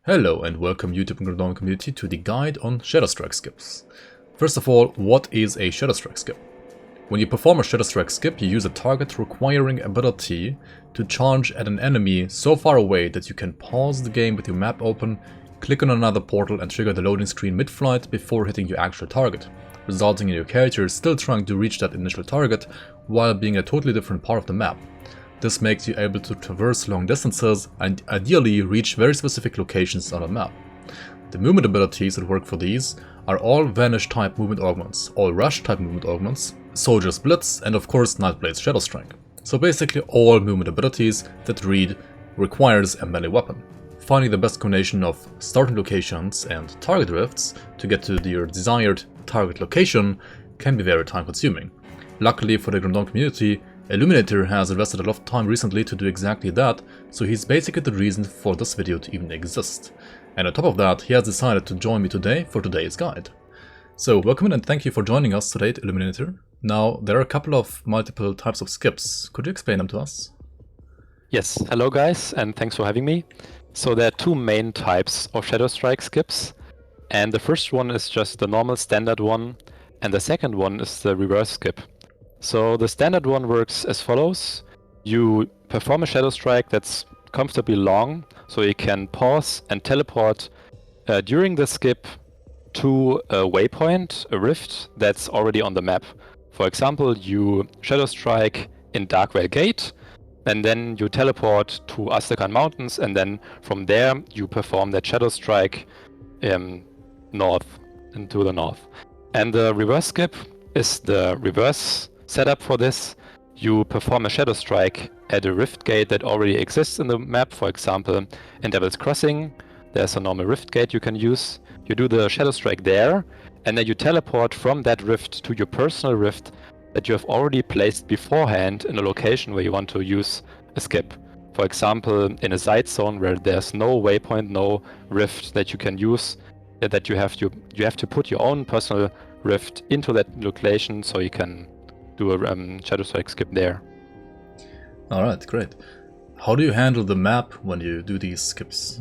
Hello and welcome YouTube and Grimdawn community to the guide on Shadowstrike skips. First of all, what is a Shadowstrike skip? When you perform a Shadowstrike skip, you use a target requiring ability to charge at an enemy so far away that you can pause the game with your map open, click on another portal and trigger the loading screen mid-flight before hitting your actual target, resulting in your character still trying to reach that initial target while being in a totally different part of the map. This makes you able to traverse long distances and ideally reach very specific locations on a map. The movement abilities that work for these are all Vanish type movement augments, all Rush type movement augments, Soldier's Blitz and of course Nightblade's Shadowstrike. So basically all movement abilities that requires a melee weapon. Finding the best combination of starting locations and target rifts to get to your desired target location can be very time consuming. Luckily for the Grimdawn community, Eluminator has invested a lot of time recently to do exactly that, so he's basically the reason for this video to even exist. And on top of that, he has decided to join me today for today's guide. So welcome in and thank you for joining us today, Eluminator. Now, there are a couple of multiple types of skips. Could you explain them to us? Yes, hello guys, and thanks for having me. So there are two main types of Shadowstrike skips, and the first one is just the normal standard one, and the second one is the reverse skip. So the standard one works as follows. You perform a Shadowstrike that's comfortably long, so you can pause and teleport during the skip to a waypoint, a rift, that's already on the map. For example, you Shadowstrike in Darkvale Gate, and then you teleport to Astrakan Mountains, and then from there you perform that Shadowstrike north, into the north. And the reverse skip is the reverse setup for this. You perform a Shadowstrike at a rift gate that already exists in the map. For example, in Devil's Crossing, there's a normal rift gate you can use. You do the Shadowstrike there, and then you teleport from that rift to your personal rift that you have already placed beforehand in a location where you want to use a skip. For example, in a side zone where there's no waypoint, no rift that you can use, that you have to put your own personal rift into that location so you can do a Shadowstrike skip there. Alright, great. How do you handle the map when you do these skips?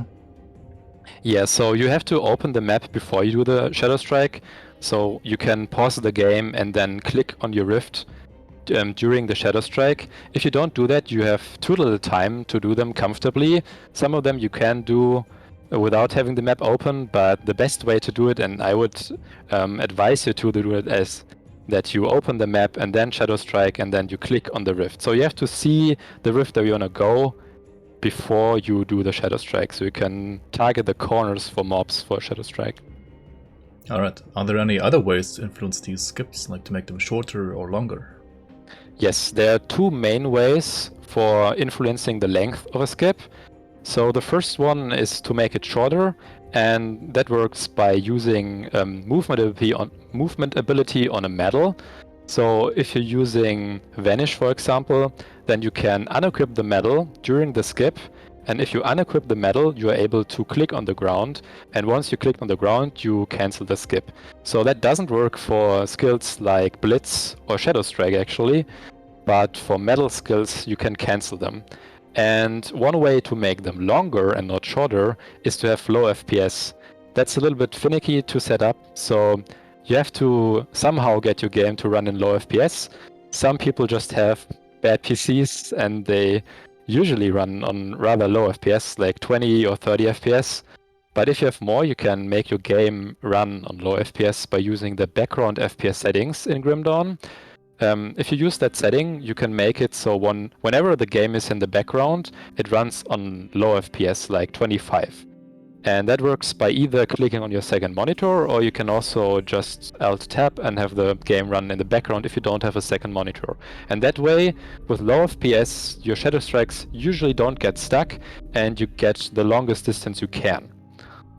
Yeah, so you have to open the map before you do the Shadowstrike, so you can pause the game and then click on your rift during the Shadowstrike. If you don't do that, you have too little time to do them comfortably. Some of them you can do without having the map open, but the best way to do it, and I would advise you to do it, as that you open the map and then Shadowstrike and then you click on the rift. So you have to see the rift that you want to go before you do the Shadowstrike, so you can target the corners for mobs for Shadowstrike. Alright, are there any other ways to influence these skips, like to make them shorter or longer? Yes, there are two main ways for influencing the length of a skip. So the first one is to make it shorter, and that works by using movement ability on a medal. So if you're using Vanish, for example, then you can unequip the medal during the skip, and if you unequip the medal, you are able to click on the ground, and once you click on the ground, you cancel the skip. So that doesn't work for skills like Blitz or Shadowstrike actually, but for medal skills you can cancel them. And one way to make them longer and not shorter is to have low FPS. That's a little bit finicky to set up, so you have to somehow get your game to run in low FPS. Some people just have bad PCs and they usually run on rather low FPS, like 20 or 30 FPS. But if you have more, you can make your game run on low FPS by using the background FPS settings in Grimdawn. If you use that setting, you can make it so whenever the game is in the background, it runs on low FPS, like 25. And that works by either clicking on your second monitor, or you can also just Alt-Tab and have the game run in the background if you don't have a second monitor. And that way, with low FPS, your Shadowstrikes usually don't get stuck, and you get the longest distance you can.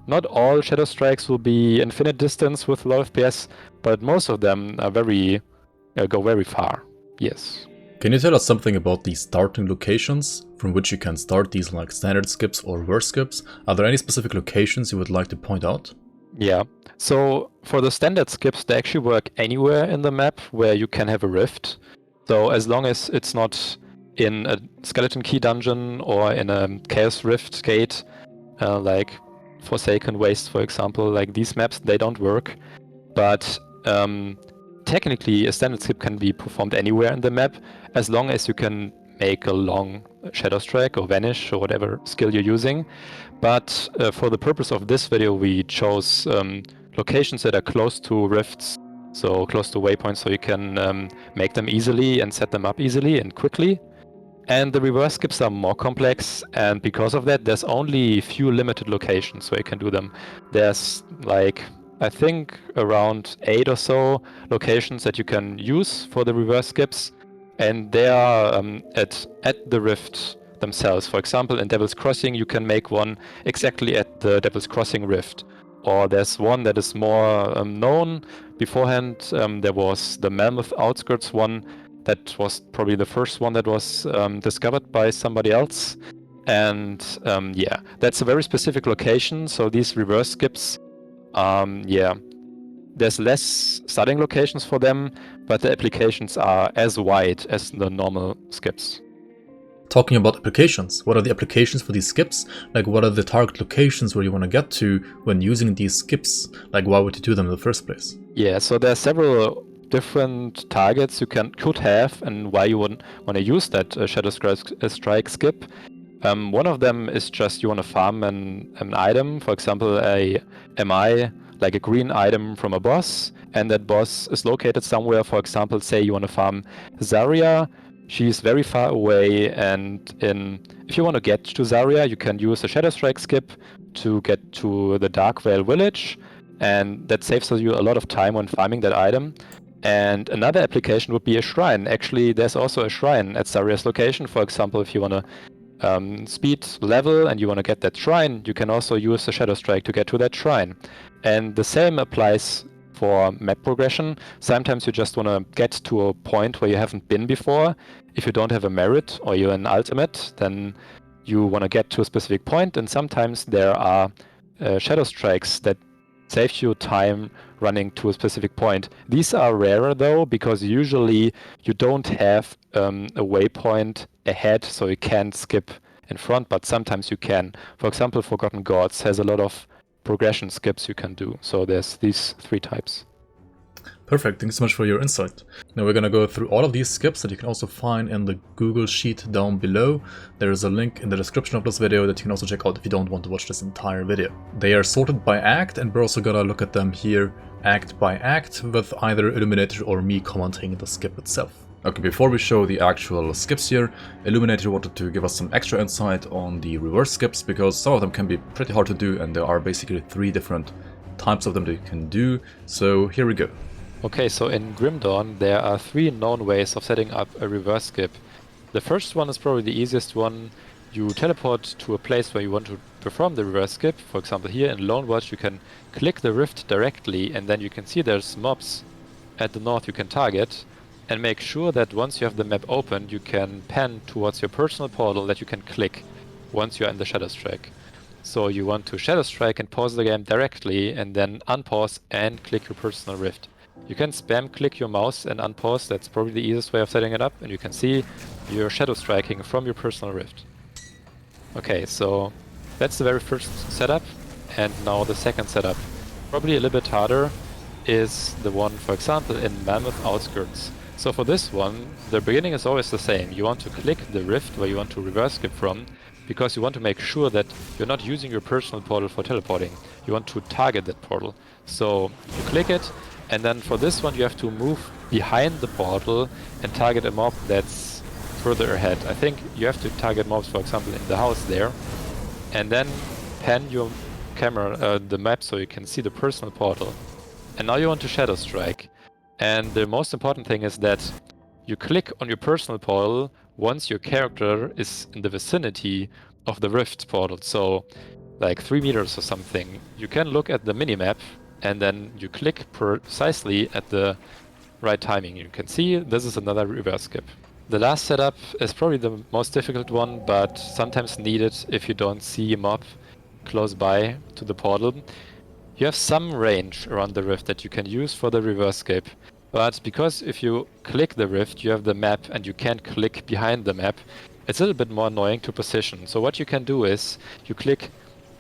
Not all Shadowstrikes will be infinite distance with low FPS, but most of them are go very far, yes. Can you tell us something about the starting locations from which you can start these like standard skips or reverse skips? Are there any specific locations you would like to point out? Yeah, so for the standard skips, they actually work anywhere in the map where you can have a rift. So as long as it's not in a skeleton key dungeon or in a chaos rift gate, like Forsaken Waste, for example, like these maps, they don't work. But technically, a standard skip can be performed anywhere in the map, as long as you can make a long Shadowstrike or Vanish or whatever skill you're using. But for the purpose of this video, we chose locations that are close to rifts, so close to waypoints, so you can make them easily and set them up easily and quickly. And the reverse skips are more complex, and because of that, there's only few limited locations where you can do them. There's like, I think, around 8 or so locations that you can use for the reverse skips, and they are at the rift themselves. For example, in Devil's Crossing, you can make one exactly at the Devil's Crossing rift. Or there's one that is more known beforehand. There was the Mammoth Outskirts one. That was probably the first one that was discovered by somebody else. And yeah, that's a very specific location. So these reverse skips, yeah, there's less starting locations for them, but the applications are as wide as the normal skips. Talking about applications, what are the applications for these skips? Like, what are the target locations where you want to get to when using these skips? Like, why would you do them in the first place? Yeah, so there are several different targets you could have and why you want to use that Shadowstrike skip. One of them is just you want to farm an item, for example, a MI, like a green item from a boss, and that boss is located somewhere. For example, say you want to farm Zarya. She's very far away, and if you want to get to Zarya, you can use a Shadowstrike skip to get to the Darkvale village, and that saves you a lot of time when farming that item. And another application would be a shrine. Actually, there's also a shrine at Zarya's location. For example, if you want to speed level and you want to get that shrine, you can also use the Shadowstrike to get to that shrine. And the same applies for map progression. Sometimes you just want to get to a point where you haven't been before. If you don't have a merit or you're an ultimate, then you want to get to a specific point, and sometimes there are Shadowstrikes that save you time running to a specific point. These are rarer though, because usually you don't have a waypoint ahead, so you can't skip in front, but sometimes you can. For example, Forgotten Gods has a lot of progression skips you can do. So there's these 3 types. Perfect, thanks so much for your insight. Now we're gonna go through all of these skips that you can also find in the Google Sheet down below. There is a link in the description of this video that you can also check out if you don't want to watch this entire video. They are sorted by act, and we're also gonna look at them here act by act, with either Eluminator or me commenting the skip itself. Okay, before we show the actual skips here, Eluminator wanted to give us some extra insight on the reverse skips, because some of them can be pretty hard to do, and there are basically 3 different types of them that you can do. So here we go. Okay, so in Grim Dawn there are 3 known ways of setting up a reverse skip. The first one is probably the easiest one. You teleport to a place where you want to perform the reverse skip. For example, here in Lone Watch you can click the rift directly, and then you can see there's mobs at the north you can target, and make sure that once you have the map open you can pan towards your personal portal that you can click once you're in the Shadowstrike. So you want to Shadowstrike and pause the game directly, and then unpause and click your personal rift. You can spam click your mouse and unpause, that's probably the easiest way of setting it up, and you can see you're Shadowstriking from your personal rift. Okay, so that's the very first setup, and now the second setup. Probably a little bit harder is the one, for example, in Mammoth Outskirts. So for this one, the beginning is always the same. You want to click the rift where you want to reverse skip from, because you want to make sure that you're not using your personal portal for teleporting. You want to target that portal. So you click it, and then for this one you have to move behind the portal and target a mob that's further ahead. I think you have to target mobs, for example, in the house there, and then pan your camera, the map, so you can see the personal portal. And now you want to Shadowstrike. And the most important thing is that you click on your personal portal once your character is in the vicinity of the rift portal, so like 3 meters or something. You can look at the minimap, and then you click precisely at the right timing. You can see this is another reverse skip. The last setup is probably the most difficult one, but sometimes needed if you don't see a mob close by to the portal. You have some range around the rift that you can use for the reverse skip, but because if you click the rift you have the map and you can't click behind the map, it's a little bit more annoying to position. So what you can do is you click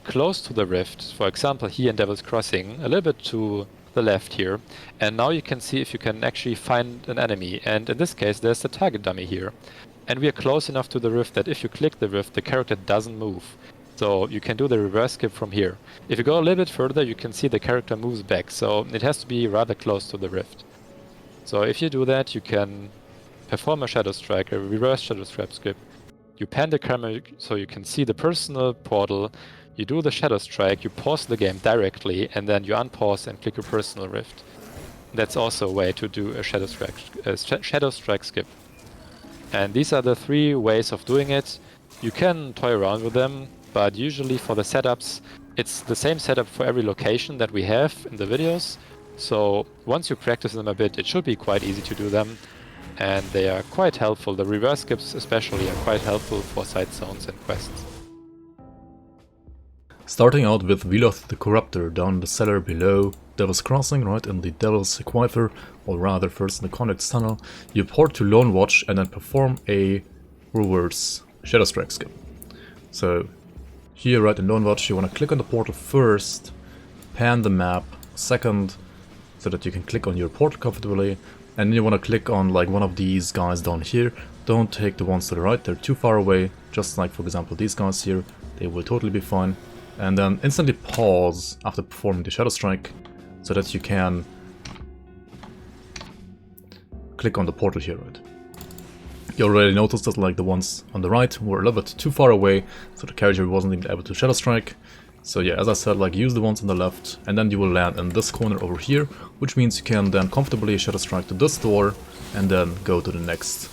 close to the rift, for example here in Devil's Crossing, a little bit to the left here, and now you can see if you can actually find an enemy, and in this case there's the target dummy here. And we are close enough to the rift that if you click the rift, the character doesn't move. So you can do the reverse skip from here. If you go a little bit further, you can see the character moves back, so it has to be rather close to the rift. So if you do that, you can perform a Shadowstrike, a reverse Shadowstrike skip. You pan the camera so you can see the personal portal, you do the Shadowstrike, you pause the game directly, and then you unpause and click your personal rift. That's also a way to do a Shadowstrike skip. And these are the 3 ways of doing it. You can toy around with them, but usually for the setups, it's the same setup for every location that we have in the videos. So once you practice them a bit, it should be quite easy to do them. And they are quite helpful. The reverse skips especially are quite helpful for side zones and quests. Starting out with Veloth the Corruptor down in the cellar below Devil's Crossing, right in the Devil's Aquifer, or rather first in the Conduct's Tunnel, you port to Lone Watch and then perform a reverse Shadowstrike skip. So here right in Lone Watch you want to click on the portal first, pan the map second, so that you can click on your portal comfortably, and then you want to click on like one of these guys down here. Don't take the ones to the right, they're too far away, just like for example these guys here, they will totally be fine. And then instantly pause after performing the Shadowstrike, so that you can click on the portal here, right? You already noticed that like the ones on the right were a little bit too far away, so the character wasn't even able to Shadowstrike. So yeah, as I said, like use the ones on the left, and then you will land in this corner over here, which means you can then comfortably Shadowstrike to this door, and then go to the next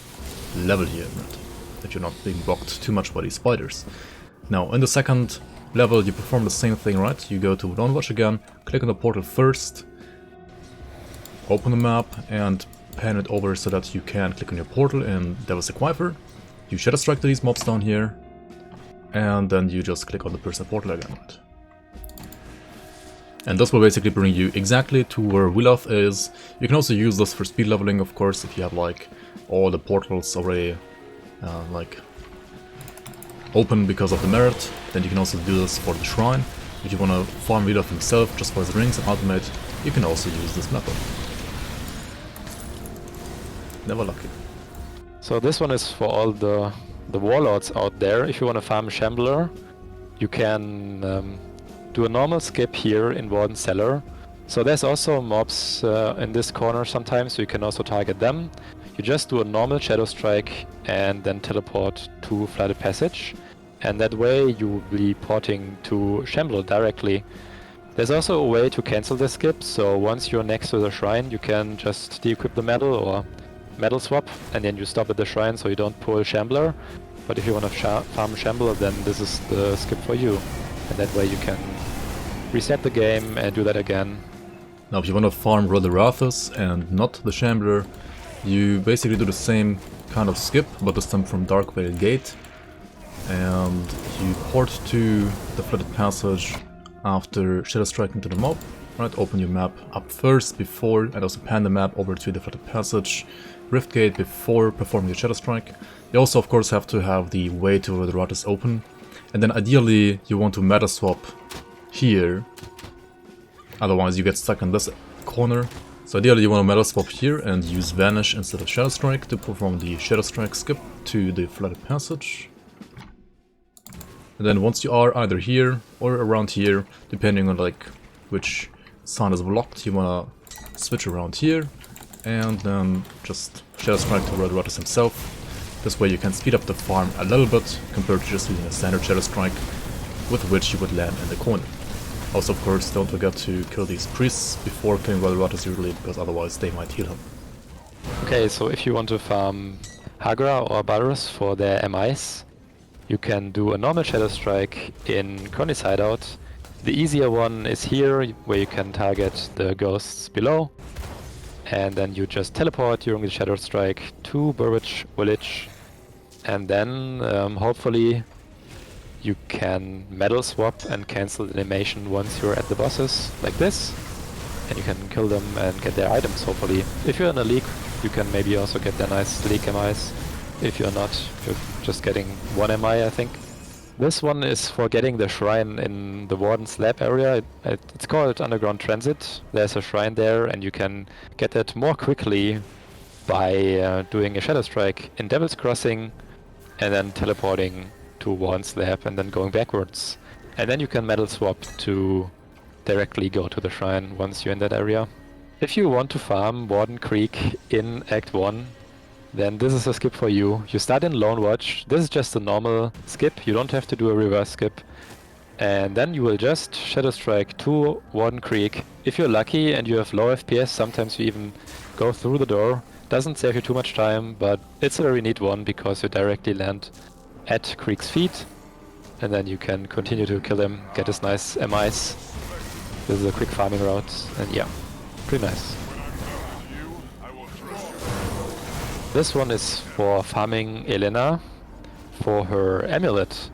level here, right? That you're not being blocked too much by these spiders. Now, in the second level, you perform the same thing, right? You go to Lone Watch again, click on the portal first, open the map, and pan it over so that you can click on your portal in Devil's Aquifer. You Shadowstrike to these mobs down here, and then you just click on the personal portal again, right? And this will basically bring you exactly to where Veloth is. You can also use this for speed leveling, of course, if you have like all the portals already like open because of the merit. Then you can also do this for the shrine. If you want to farm Veloth himself just for his rings and ultimate, you can also use this method. Never lucky. So this one is for all the warlords out there. If you want to farm Shambler, you can do a normal skip here in Warden Cellar. So there's also mobs in this corner sometimes, so you can also target them. You just do a normal Shadowstrike and then teleport to Flooded Passage. And that way you will be porting to Shambler directly. There's also a way to cancel the skip, so once you're next to the shrine you can just de-equip the medal or medal swap, and then you stop at the shrine so you don't pull Shambler. But if you want to farm Shambler, then this is the skip for you. And that way you can reset the game and do that again. Now if you want to farm Roderathus and not the Shambler, you basically do the same kind of skip, but this time from Darkvale Gate. And you port to the Flooded Passage after Shadowstrike into the mob. Right, open your map up first before, and also pan the map over to the Flooded Passage Rift Gate before performing the Shadowstrike. You also of course have to have the way to Roderathus open. And then ideally you want to meta swap here, otherwise you get stuck in this corner. So ideally you want to meta swap here and use Vanish instead of Shadowstrike to perform the Shadowstrike skip to the Flooded Passage. And then once you are either here or around here, depending on like which sound is blocked, you want to switch around here and then just Shadowstrike to Roderathus himself. This way you can speed up the farm a little bit compared to just using a standard Shadowstrike, with which you would land in the corner. Also of course don't forget to kill these priests before killing Roderathus usually, because otherwise they might heal him. Okay, so if you want to farm Hagra or Barus for their MIs, you can do a normal Shadowstrike in Connie's hideout. The easier one is here, where you can target the ghosts below. And then you just teleport during the Shadowstrike to Burwich Village. And then, hopefully, you can medal swap and cancel the animation once you're at the bosses, like this. And you can kill them and get their items, hopefully. If you're in a league, you can maybe also get their nice league MIs. If you're not, you're just getting one MI, I think. This one is for getting the shrine in the Warden's Lab area. It's called Underground Transit. There's a shrine there, and you can get it more quickly by doing a Shadowstrike in Devil's Crossing and then teleporting to Warden's Lab and then going backwards. And then you can metal swap to directly go to the shrine once you're in that area. If you want to farm Warden Creek in Act 1, then this is a skip for you. You start in Lone Watch. This is just a normal skip. You don't have to do a reverse skip. And then you will just Shadowstrike to Warden Creek. If you're lucky and you have low FPS, sometimes you even go through the door. Doesn't save you too much time, but it's a very neat one because you directly land at Creek's feet. And then you can continue to kill him, get his nice MIs. This is a quick farming route, and yeah, pretty nice. This one is for farming Elena for her amulet.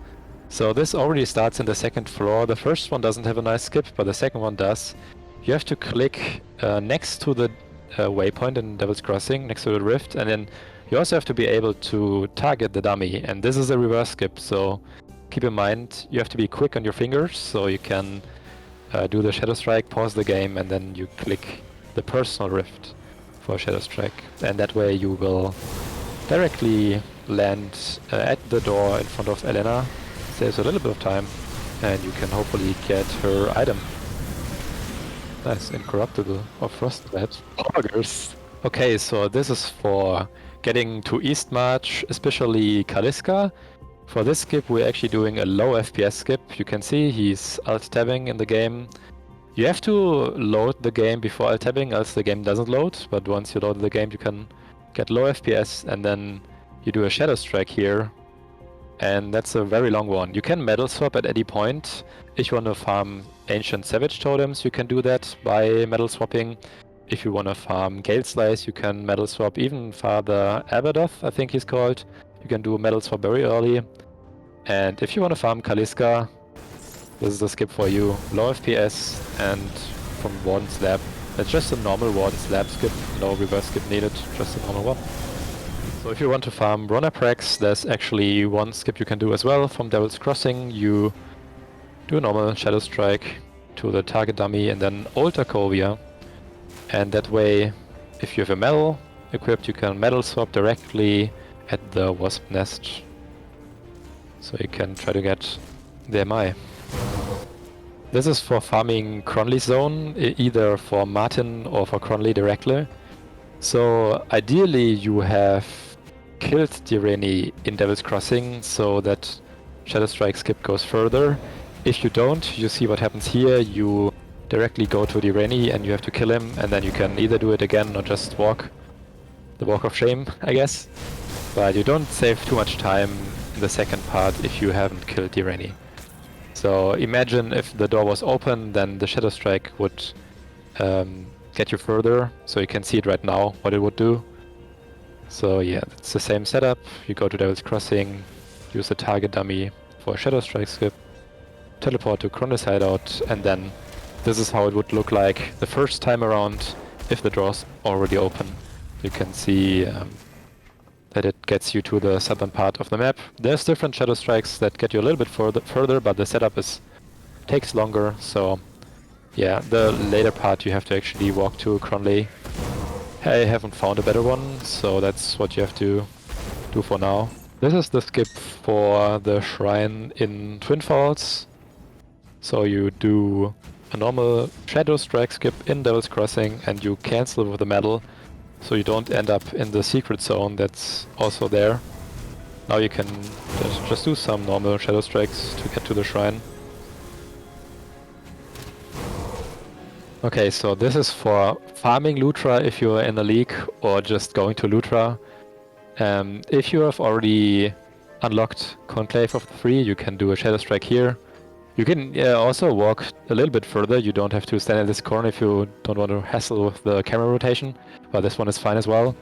So this already starts in the second floor. The first one doesn't have a nice skip, but the second one does. You have to click next to the waypoint in Devil's Crossing, next to the rift, and then you also have to be able to target the dummy. And this is a reverse skip, so keep in mind you have to be quick on your fingers, so you can do the Shadowstrike, pause the game, and then you click the personal rift for Shadowstrike, and that way you will directly land at the door in front of Elena. Saves a little bit of time, and you can hopefully get her item. Nice, Incorruptible or Frostbite. Augurs! Okay, so this is for getting to East March, especially Kaliska. For this skip we're actually doing a low FPS skip. You can see he's alt-tabbing in the game. You have to load the game before alt-tabbing, else the game doesn't load, but once you load the game you can get low FPS, and then you do a Shadowstrike here, and that's a very long one. You can metal swap at any point. If you want to farm Ancient Savage Totems, you can do that by metal swapping. If you want to farm Gale Slice, you can metal swap. Even Father Abadoth, I think he's called, you can do a metal swap very early. And if you want to farm Kaliska, this is the skip for you. Low FPS and from Warden's Lab. It's just a normal Warden's Lab skip, no reverse skip needed, just a normal one. So if you want to farm Ronaprax, there's actually one skip you can do as well. From Devil's Crossing, you do a normal Shadowstrike to the target dummy and then ult Takovia. And that way, if you have a metal equipped, you can metal swap directly at the Wasp Nest. So you can try to get the MI. This is for farming Cronley's Zone, either for Martin or for Cronley directly. So ideally you have killed Direni in Devil's Crossing so that Shadowstrike skip goes further. If you don't, you see what happens here. You directly go to Direni and you have to kill him, and then you can either do it again or just walk. The walk of shame, I guess. But you don't save too much time in the second part if you haven't killed Direni. So imagine if the door was open, then the Shadowstrike would get you further. So you can see it right now, what it would do. So yeah, it's the same setup. You go to Devil's Crossing, use the target dummy for a Shadowstrike skip, teleport to Cronley's hideout, and then this is how it would look like the first time around if the door's already open. You can see that it gets you to the southern part of the map. There's different Shadowstrikes that get you a little bit further, but the setup takes longer, so yeah, the later part you have to actually walk to Cronley. I haven't found a better one, so that's what you have to do for now. This is the skip for the shrine in Twin Falls. So you do a normal Shadowstrike skip in Devil's Crossing and you cancel with the medal, so you don't end up in the secret zone that's also there. Now you can just do some normal Shadowstrikes to get to the shrine. Okay, so this is for farming Lutra if you're in a league or just going to Lutra. If you have already unlocked Conclave of the Three, you can do a Shadowstrike here. You can also walk a little bit further. You don't have to stand in this corner if you don't want to hassle with the camera rotation, but this one is fine as well.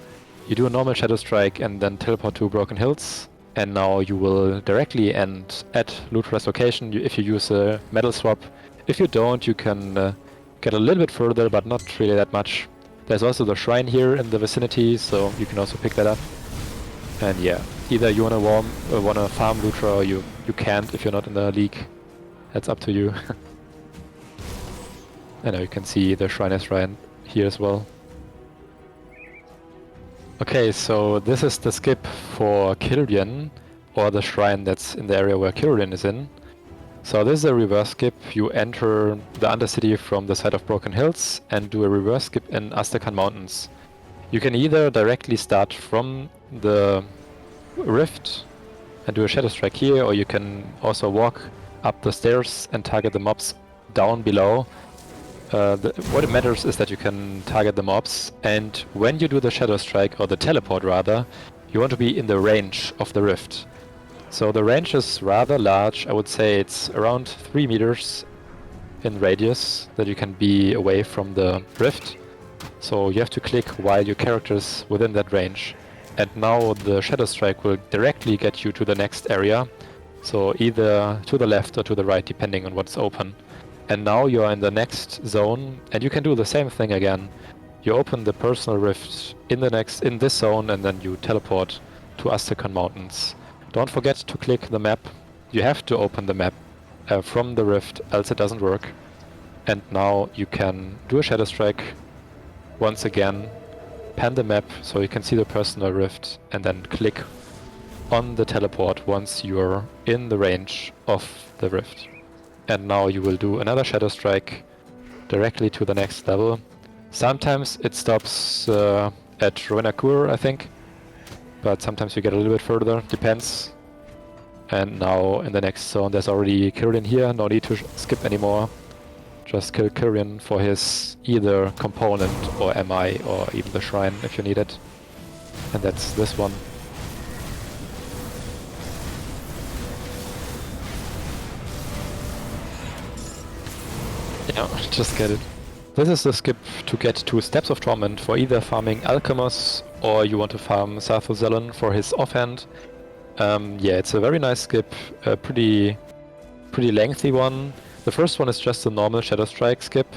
You do a normal Shadowstrike and then teleport to Broken Hills, and now you will directly end at Lutra's location if you use a metal swap. If you don't, you can get a little bit further, but not really that much. There's also the shrine here in the vicinity, so you can also pick that up. And yeah, either you wanna farm Lutra or you can't if you're not in the league. That's up to you. I know you can see the Shriners right here as well. Okay, so this is the skip for Kilrian, or the shrine that's in the area where Kilrian is in. So this is a reverse skip. You enter the Undercity from the side of Broken Hills and do a reverse skip in Astrakhan Mountains. You can either directly start from the rift and do a Shadowstrike here, or you can also walk up the stairs and target the mobs down below. What it matters is that you can target the mobs, and when you do the Shadowstrike, or the teleport rather, you want to be in the range of the rift. So the range is rather large. I would say it's around 3 meters in radius that you can be away from the rift. So you have to click while your character is within that range. And now the Shadowstrike will directly get you to the next area. So either to the left or to the right, depending on what's open. And now you are in the next zone, and you can do the same thing again. You open the personal rift in this zone, and then you teleport to Astrakhan Mountains. Don't forget to click the map. You have to open the map from the rift, else it doesn't work. And now you can do a Shadowstrike once again, pan the map so you can see the personal rift, and then click on the teleport once you're in the range of the rift. And now you will do another Shadowstrike directly to the next level. Sometimes it stops at Ruinakur, I think. But sometimes you get a little bit further, depends. And now in the next zone there's already Kilrian here, no need to skip anymore. Just kill Kilrian for his either component or MI or even the shrine if you need it. And that's this one. Yeah, just get it. This is the skip to get to Steps of Torment for either farming Alchemos or you want to farm Sarthozelon for his offhand. Yeah, it's a very nice skip, a pretty lengthy one. The first one is just a normal Shadowstrike skip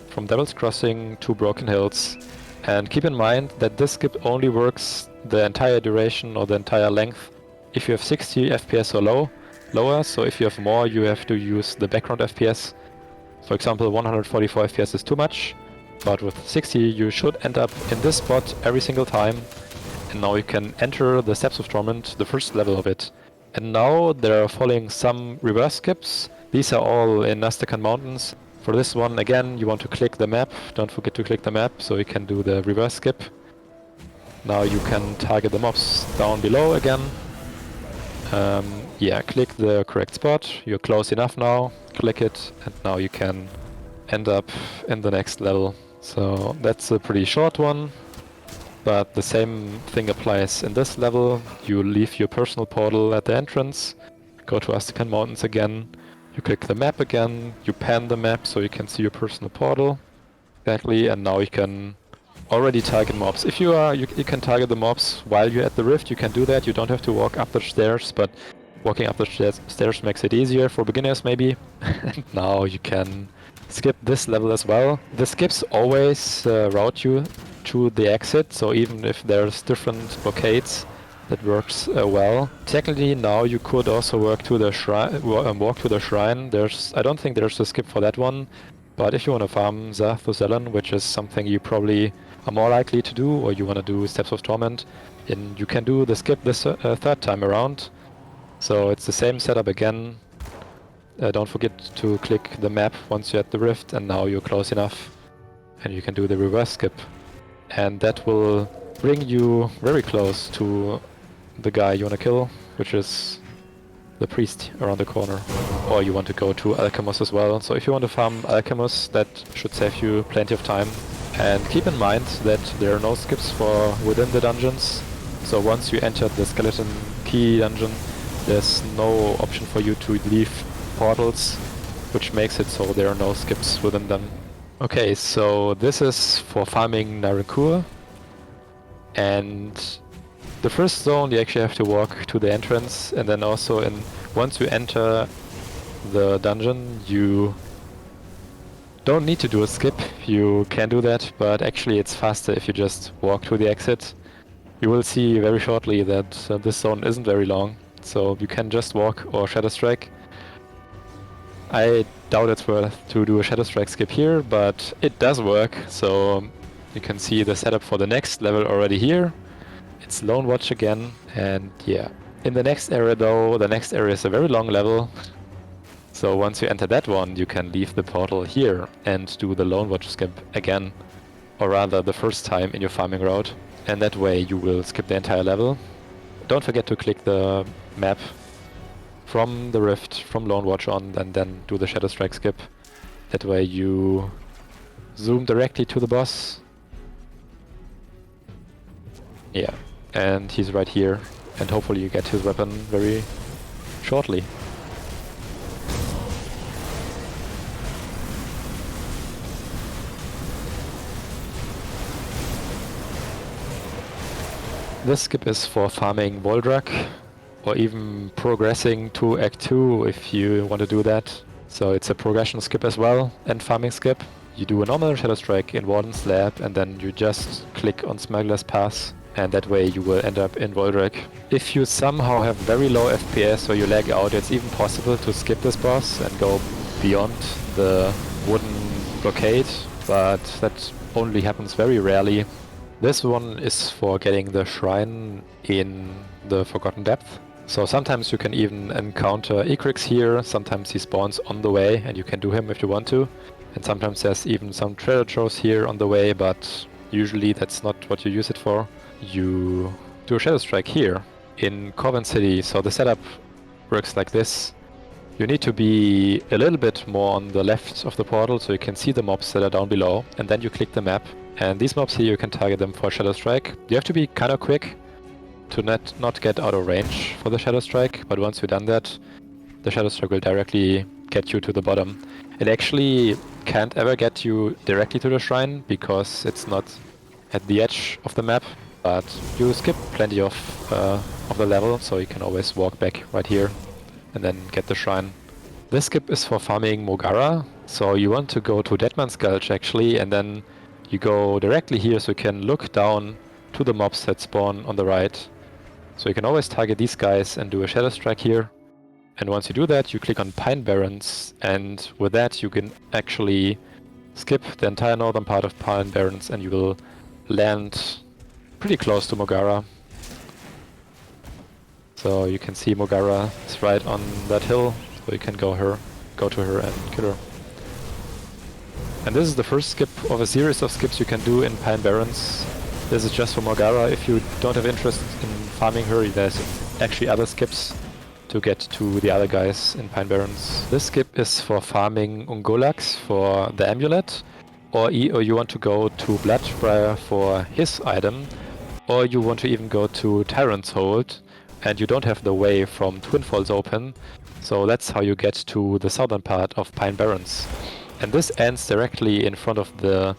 from Devil's Crossing to Broken Hills. And keep in mind that this skip only works the entire duration or the entire length if you have 60 FPS or lower. So if you have more, you have to use the background FPS. For example, 144 FPS is too much, but with 60 you should end up in this spot every single time. And now you can enter the Steps of Torment, the first level of it. And now there are following some reverse skips. These are all in Astrakhan Mountains. For this one, again, you want to click the map. Don't forget to click the map so you can do the reverse skip. Now you can target the mobs down below again. Yeah, click the correct spot. You're close enough now. Click it, and now you can end up in the next level. So that's a pretty short one, but the same thing applies in this level. You leave your personal portal at the entrance, go to Astrakhan Mountains again, you click the map again, you pan the map so you can see your personal portal. Exactly, and now you can already target mobs. If you can target the mobs while you're at the rift, you can do that. You don't have to walk up the stairs, but walking up the stairs makes it easier for beginners maybe. And now you can skip this level as well. The skips always route you to the exit, so even if there's different blockades, that works well. Technically now you could also walk to the shrine. I don't think there's a skip for that one, but if you want to farm Sarthozelon, which is something you probably are more likely to do, or you want to do Steps of Torment, then you can do the skip this third time around. So it's the same setup again. Don't forget to click the map once you're at the rift, and now you're close enough and you can do the reverse skip. And that will bring you very close to the guy you want to kill, which is the priest around the corner. Or you want to go to Alchemos as well. So if you want to farm Alchemos, that should save you plenty of time. And keep in mind that there are no skips for within the dungeons. So once you enter the Skeleton Key dungeon, there's no option for you to leave portals, which makes it so there are no skips within them. Okay, so this is for farming Narakur. And the first zone you actually have to walk to the entrance, and then also once you enter the dungeon you don't need to do a skip. You can do that, but actually it's faster if you just walk to the exit. You will see very shortly that this zone isn't very long, so you can just walk or Shadowstrike. I doubt it's worth to do a Shadowstrike skip here, but it does work, so you can see the setup for the next level already here. It's Lone Watch again, and yeah. In the next area though, the next area is a very long level, so once you enter that one, you can leave the portal here and do the Lone Watch skip again, or rather the first time in your farming route, and that way you will skip the entire level. Don't forget to click the map from the rift, from Lone Watch on, and then do the Shadowstrike skip. That way you zoom directly to the boss. Yeah, and he's right here, and hopefully you get his weapon very shortly. This skip is for farming Voldrak, or even progressing to Act 2 if you want to do that. So it's a progression skip as well, and farming skip. You do a normal Shadowstrike in Warden's Lab, and then you just click on Smuggler's Pass, and that way you will end up in Voldrak. If you somehow have very low FPS or you lag out, it's even possible to skip this boss and go beyond the wooden blockade, but that only happens very rarely. This one is for getting the shrine in the Forgotten Depth. So sometimes you can even encounter Ikrix here, sometimes he spawns on the way and you can do him if you want to. And sometimes there's even some treasure troves here on the way, but usually that's not what you use it for. You do a Shadowstrike here in Coven City, so the setup works like this. You need to be a little bit more on the left of the portal so you can see the mobs that are down below, and then you click the map. And these mobs here, you can target them for Shadowstrike. You have to be kind of quick to not get out of range for the Shadowstrike, but once you've done that, the Shadowstrike will directly get you to the bottom. It actually can't ever get you directly to the shrine because it's not at the edge of the map, but you skip plenty of the level, so you can always walk back right here and then get the shrine. This skip is for farming Mogara, so you want to go to Deadman's Gulch actually, and then you go directly here so you can look down to the mobs that spawn on the right. So you can always target these guys and do a Shadowstrike here. And once you do that, you click on Pine Barrens, and with that you can actually skip the entire northern part of Pine Barrens and you will land pretty close to Mogara. So you can see Mogara is right on that hill, so you can go to her and kill her. And this is the first skip of a series of skips you can do in Pine Barrens. This is just for Mogara. If you don't have interest in farming her, there's actually other skips to get to the other guys in Pine Barrens. This skip is for farming Ungolax for the amulet, or you want to go to Bloodbriar for his item, or you want to even go to Tyrant's Hold, and you don't have the way from Twin Falls open, so that's how you get to the southern part of Pine Barrens. And this ends directly in front of the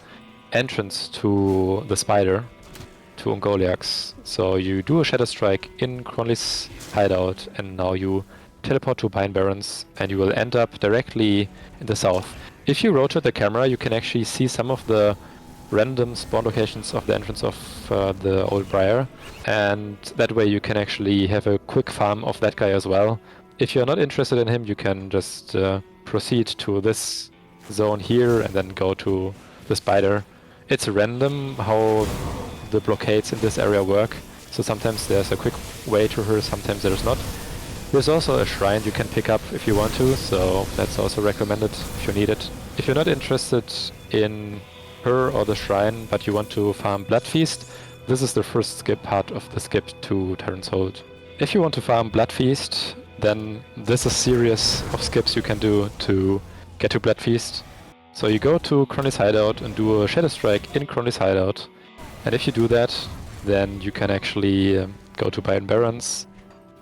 entrance to the spider, to Ungoliax. So you do a Shadowstrike in Cronley's hideout, and now you teleport to Pine Barrens, and you will end up directly in the south. If you rotate the camera, you can actually see some of the random spawn locations of the entrance of the Old Briar, and that way you can actually have a quick farm of that guy as well. If you're not interested in him, you can just proceed to this zone here and then go to the spider. It's random how the blockades in this area work, so sometimes there's a quick way to her, sometimes there's not. There's also a shrine you can pick up if you want to, so that's also recommended if you need it. If you're not interested in her or the shrine, but you want to farm Blood Feast, this is the first skip part of the skip to Tyrant's Hold. If you want to farm Blood Feast, then this is a series of skips you can do to get to Blood Feast. So you go to Cronley's hideout and do a Shadowstrike in Cronley's hideout, and if you do that, then you can actually go to Pine Barrens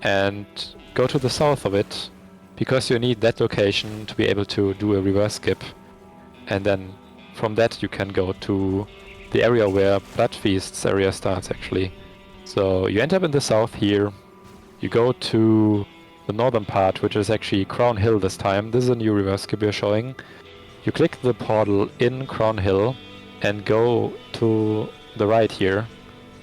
and go to the south of it, because you need that location to be able to do a reverse skip, and then from that you can go to the area where Blood Feast's area starts actually. So you end up in the south here, you go to the northern part, which is actually Crown Hill this time. This is a new reverse skip we're showing. You click the portal in Crown Hill and go to the right here.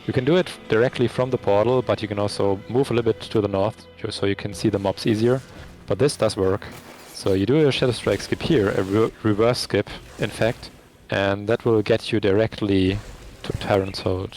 You can do it directly from the portal, but you can also move a little bit to the north, so you can see the mobs easier. But this does work. So you do a Shadowstrike skip here, a reverse skip, in fact, and that will get you directly to Tyrant's Hold.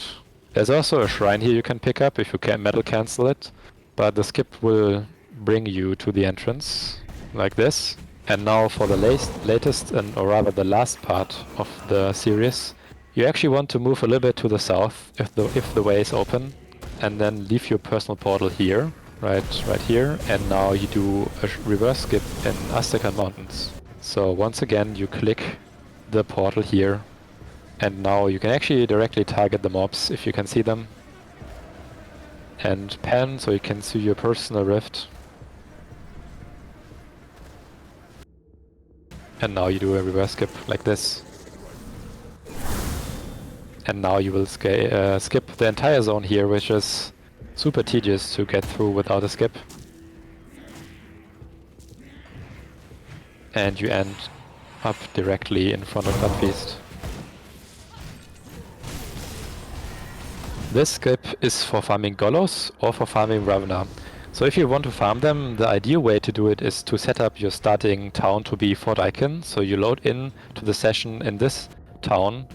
There's also a shrine here you can pick up if you can metal cancel it, but the skip will bring you to the entrance, like this. And now for the latest, or rather the last part of the series, you actually want to move a little bit to the south if the way is open, and then leave your personal portal here, right here, and now you do a reverse skip in Aztecan Mountains. So once again you click the portal here, and now you can actually directly target the mobs if you can see them, and pan so you can see your personal rift. And now you do a reverse skip like this. And now you will skip the entire zone here, which is super tedious to get through without a skip. And you end up directly in front of that feast. This skip is for farming Golos or for farming Ravna. So if you want to farm them, the ideal way to do it is to set up your starting town to be Fort Icon. So you load in to the session in this town.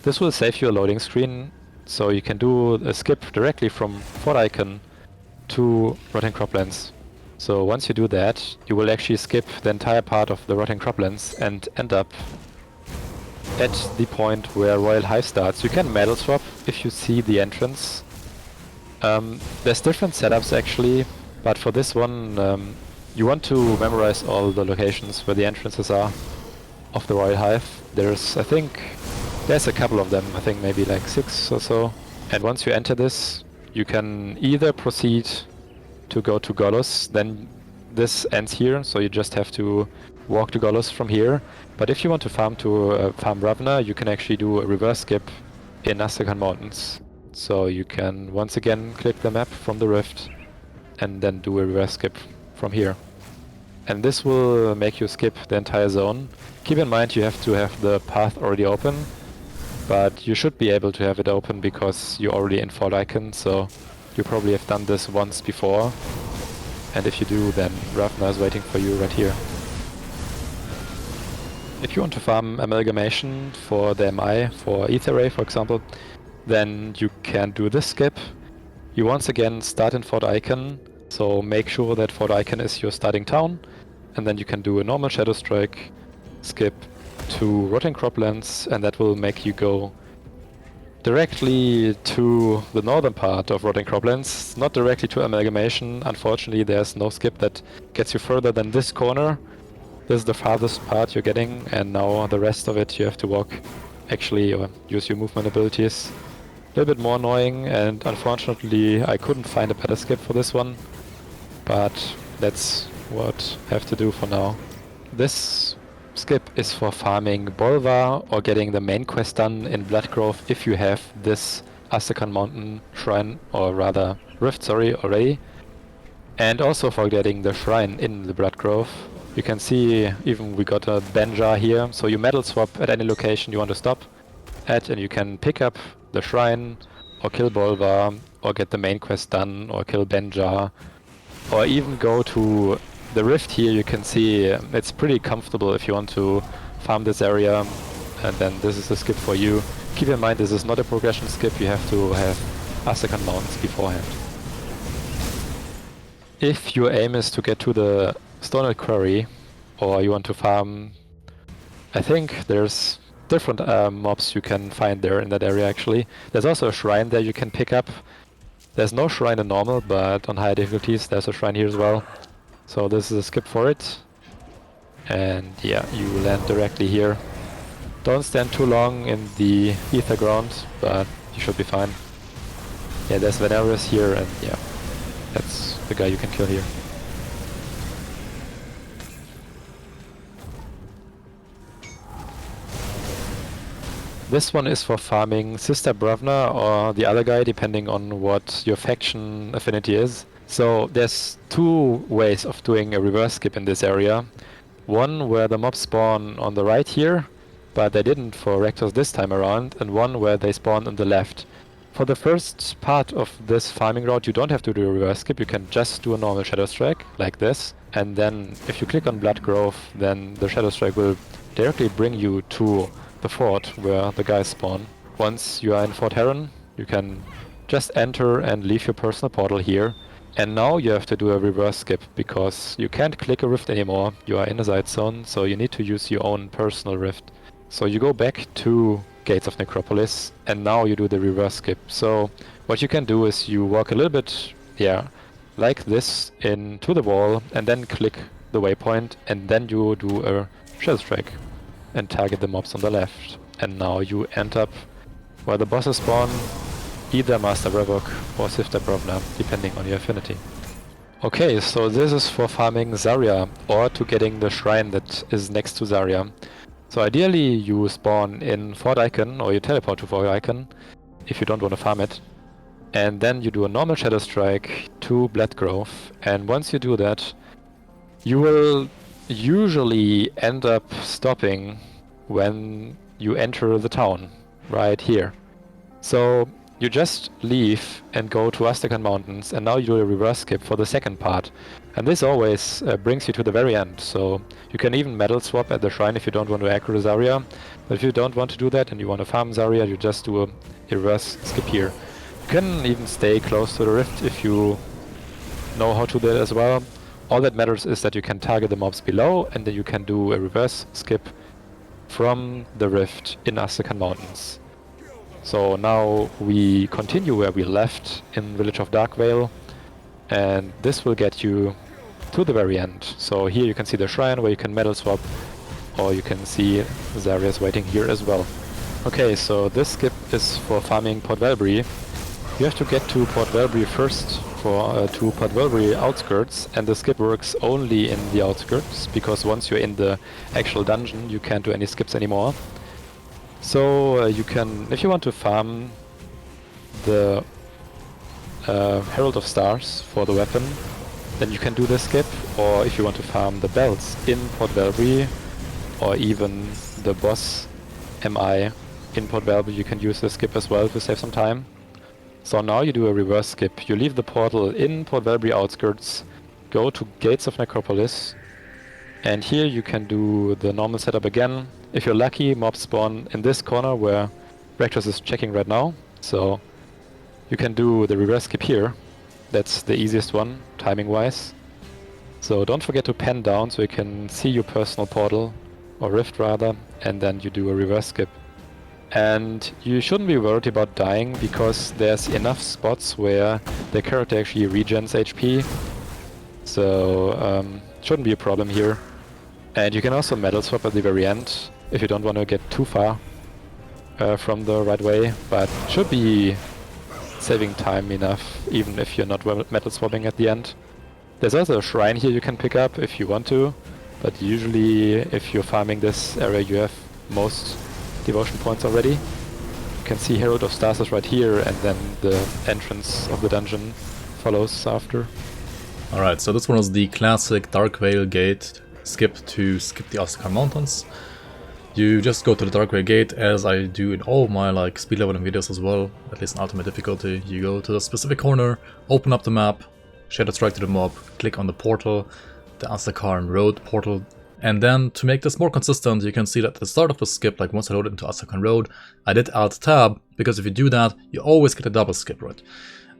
This will save you a loading screen, so you can do a skip directly from Fort Icon to Rotting Croplands. So once you do that, you will actually skip the entire part of the Rotting Croplands and end up at the point where Royal Hive starts. You can metal swap if you see the entrance. There's different setups actually, but for this one you want to memorize all the locations where the entrances are of the Royal Hive. There's, I think, there's a couple of them, I think maybe like 6 or so. And once you enter this, you can either proceed to go to Golos, then this ends here, so you just have to walk to Golos from here. But if you want to farm Ravna, you can actually do a reverse skip in Aztecan Mountains. So you can once again click the map from the rift and then do a reverse skip from here. And this will make you skip the entire zone. Keep in mind you have to have the path already open, but you should be able to have it open because you're already in Fort Icon, so you probably have done this once before. And if you do, then Ravna is waiting for you right here. If you want to farm Amalgamation for the MI, for Ether Ray for example, then you can do this skip. You once again start in Fort Icon, so make sure that Fort Icon is your starting town, and then you can do a normal Shadowstrike skip to Rotting Croplands, and that will make you go directly to the northern part of Rotting Croplands, not directly to Amalgamation. Unfortunately, there's no skip that gets you further than this corner. This is the farthest part you're getting, and now the rest of it you have to walk, actually, or use your movement abilities. A little bit more annoying, and unfortunately I couldn't find a better skip for this one, but that's what I have to do for now. This skip is for farming Bolvar or getting the main quest done in Bloodgrove if you have this Aztecan Mountain shrine, or rather rift, already. And also for getting the shrine in the Bloodgrove. You can see even we got a Benjar here, so you metal swap at any location you want to stop at, and you can pick up the shrine, or kill Bolvar, or get the main quest done, or kill Benjar, or even go to the rift here. You can see it's pretty comfortable if you want to farm this area, and then this is a skip for you. Keep in mind this is not a progression skip, you have to have Aztecan Mountains beforehand. If your aim is to get to the Stoned Quarry, or you want to farm, I think there's different mobs you can find there in that area actually. There's also a shrine there you can pick up. There's no shrine in normal, but on higher difficulties there's a shrine here as well. So this is a skip for it. And yeah, you land directly here. Don't stand too long in the ether ground, but you should be fine. Yeah, there's Venerus here, and yeah, that's the guy you can kill here. This one is for farming Sister Bravna or the other guy, depending on what your faction affinity is. So there's two ways of doing a reverse skip in this area. One where the mobs spawn on the right here, but they didn't for Rectors this time around, and one where they spawn on the left. For the first part of this farming route, you don't have to do a reverse skip. You can just do a normal Shadowstrike like this. And then if you click on Blood Grove, then the Shadowstrike will directly bring you to the fort where the guys spawn. Once you are in Fort Heron, you can just enter and leave your personal portal here. And now you have to do a reverse skip because you can't click a rift anymore. You are in a side zone, so you need to use your own personal rift. So you go back to Gates of Necropolis, and now you do the reverse skip. So what you can do is you walk a little bit, like this into the wall, and then click the waypoint, and then you do a Shadowstrike and target the mobs on the left. And now you end up where the bosses spawn, either Master Revok or Sifter Brovna, depending on your affinity. Okay, so this is for farming Zarya, or to getting the shrine that is next to Zarya. So ideally you spawn in Fort Icon, or you teleport to Fort Icon, if you don't want to farm it. And then you do a normal Shadowstrike to Blood Grove, and once you do that, you will usually end up stopping when you enter the town, right here. So you just leave and go to Astrakhan Mountains, and now you do a reverse skip for the second part. And this always brings you to the very end, so you can even metal swap at the shrine if you don't want to aggro Zarya. But if you don't want to do that and you want to farm Zarya, you just do a reverse skip here. You can even stay close to the rift if you know how to do that as well. All that matters is that you can target the mobs below, and then you can do a reverse skip from the rift in Astrakhan Mountains. So now we continue where we left in Village of Darkvale, and this will get you to the very end. So here you can see the shrine where you can metal swap, or you can see Zarya's waiting here as well. Okay, so this skip is for farming Port Velbury. You have to get to Port Velbury first to Port Velbury outskirts, and the skip works only in the outskirts, because once you're in the actual dungeon you can't do any skips anymore. So you can, if you want to farm the Herald of Stars for the weapon, then you can do this skip, or if you want to farm the belts in Port Velbury, or even the boss MI in Port Velbury, you can use this skip as well to save some time. So now you do a reverse skip. You leave the portal in Port Velbury outskirts, go to Gates of Necropolis, and here you can do the normal setup again. If you're lucky, mobs spawn in this corner where Rectus is checking right now, so you can do the reverse skip here. That's the easiest one, timing-wise. So don't forget to pen down so you can see your personal portal, or rift rather, and then you do a reverse skip. And you shouldn't be worried about dying, because there's enough spots where the character actually regens HP. So shouldn't be a problem here. And you can also metal swap at the very end if you don't want to get too far from the right way, but should be saving time enough even if you're not metal swapping at the end. There's also a shrine here you can pick up if you want to, but usually if you're farming this area you have most devotion points already. You can see Herald of Stars is right here, and then the entrance of the dungeon follows after. Alright, so this one is the classic Darkvale Gate skip to skip the Astrakhan Mountains. You just go to the Darkvale Gate, as I do in all my speed leveling videos as well, at least in ultimate difficulty. You go to the specific corner, open up the map, Shadowstrike to the mob, click on the portal, the Astrakhan Road portal, and then to make this more consistent, you can see that at the start of the skip, like once I loaded into Astrakhan Road, I did Alt-Tab, because if you do that, you always get a double skip, right?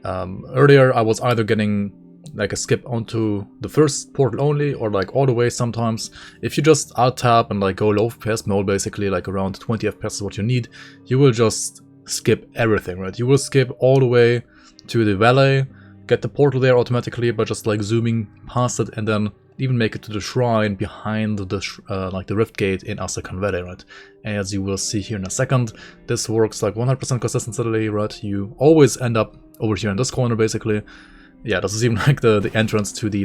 Earlier I was either getting like a skip onto the first portal only, or all the way sometimes. If you just Alt-Tab and go low FPS mode, basically around 20 FPS is what you need, you will just skip everything, right? You will skip all the way to the valley, get the portal there automatically by just zooming past it, and then even make it to the shrine behind the the rift gate in Astrakhan Valley, right? As you will see here in a second, this works 100% consistently, right? You always end up over here in this corner, basically. Yeah, this is even the entrance to the